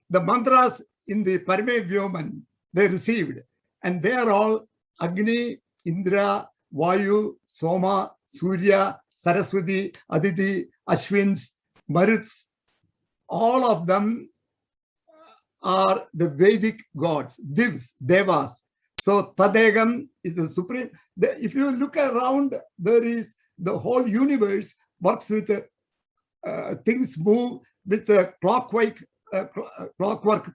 the mantras in the Parime Vyoman they received, and they are all Agni, Indra, Vayu, Soma, Surya, Saraswati, Aditi, Ashwins, Maruts. All of them are the Vedic gods, Divs, Devas. So Tadegam is the supreme. If you look around, there is the whole universe works with things move with clockwork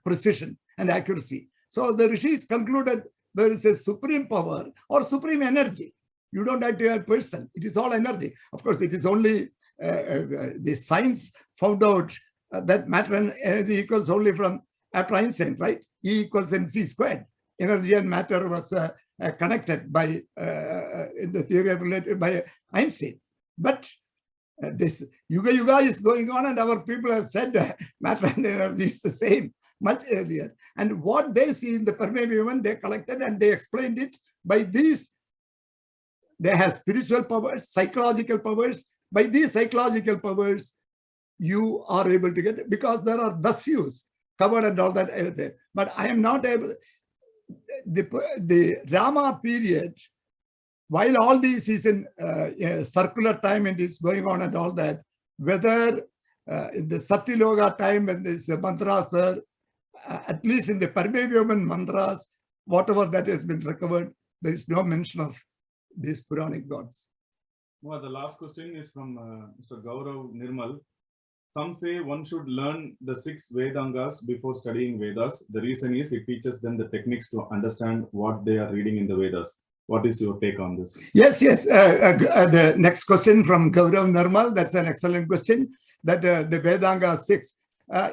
precision and accuracy. So the rishis concluded there is a supreme power or supreme energy. You don't have to have a person. It is all energy. Of course, it is only the science found out that matter and energy equals only from after Einstein, right? E equals mc squared. Energy and matter was connected by in the theory related by Einstein. But this yuga is going on, and our people have said matter and energy is the same much earlier. And what they see in the Parime Vyoman, they collected and they explained it by these. They have spiritual powers, psychological powers. By these psychological powers, you are able to get it because there are dasyus covered and all that. But I am not able. The Rama period, while all this is in circular time and is going on and all that, whether in the Satyaloka time when this mantras are, at least in the Parime Vyoman mantras, whatever that has been recovered, there is no mention of these Puranic gods.
Well, the last question is from Mr. Gaurav Nirmal. Some say one should learn the 6 Vedangas before studying Vedas. The reason is it teaches them the techniques to understand what they are reading in the Vedas. What is your take on this?
Yes. The next question from Gaurav Nirmal, that's an excellent question, that the Vedanga 6.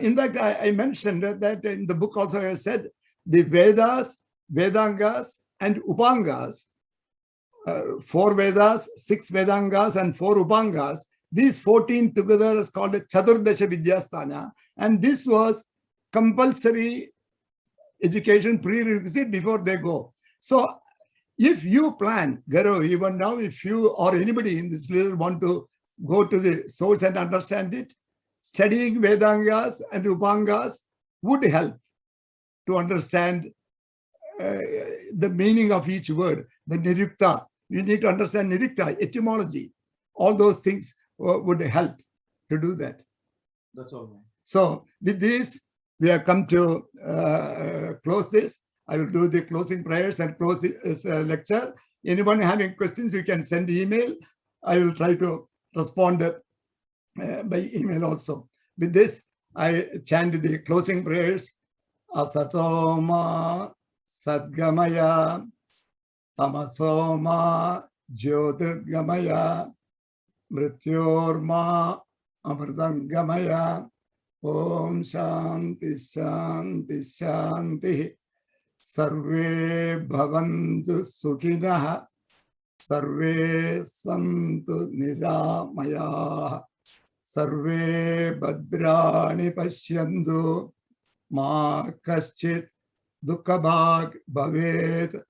In fact, I mentioned that in the book also I said the Vedas, Vedangas and Upangas, 4 Vedas, 6 Vedangas and 4 Upangas, these 14 together is called a Chadurdasha Vidyasthana, and this was compulsory education prerequisite before they go. So if you plan, Gaurav, even now, if you or anybody in this leader want to go to the source and understand it, studying Vedangas and Upangas would help to understand the meaning of each word, the Nirukta. You need to understand Nirukta, etymology. All those things would help to do that.
That's all.
So with this, we have come to close this. I will do the closing prayers and close this lecture. Anyone having questions, you can send email. I will try to respond by email also. With this, I chant the closing prayers. Asatoma Sadgamaya Tamasoma Jyotirgamaya Mrityorma Amritangamaya Om Shanti Shanti Shanti Sarve Bhavantu Sukhinah Sarve Santu Niramaya Sarve Bhadrani Pashyantu Ma Kaschit Dukkhabhag Bhavet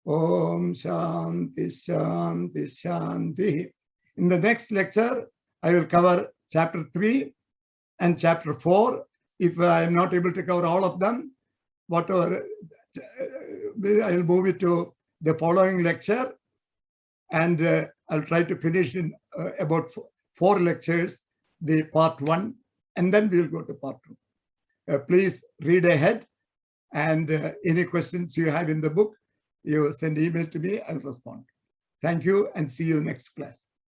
Om Shanti Shanti Shanti. In the next lecture, I will cover chapter 3 and chapter 4. If I am not able to cover all of them, whatever, I will move it to the following lecture, and I'll try to finish in about 4 lectures the part 1, and then we'll go to part 2. Please read ahead, and any questions you have in the book, you send email to me, I'll respond. Thank you, and see you next class.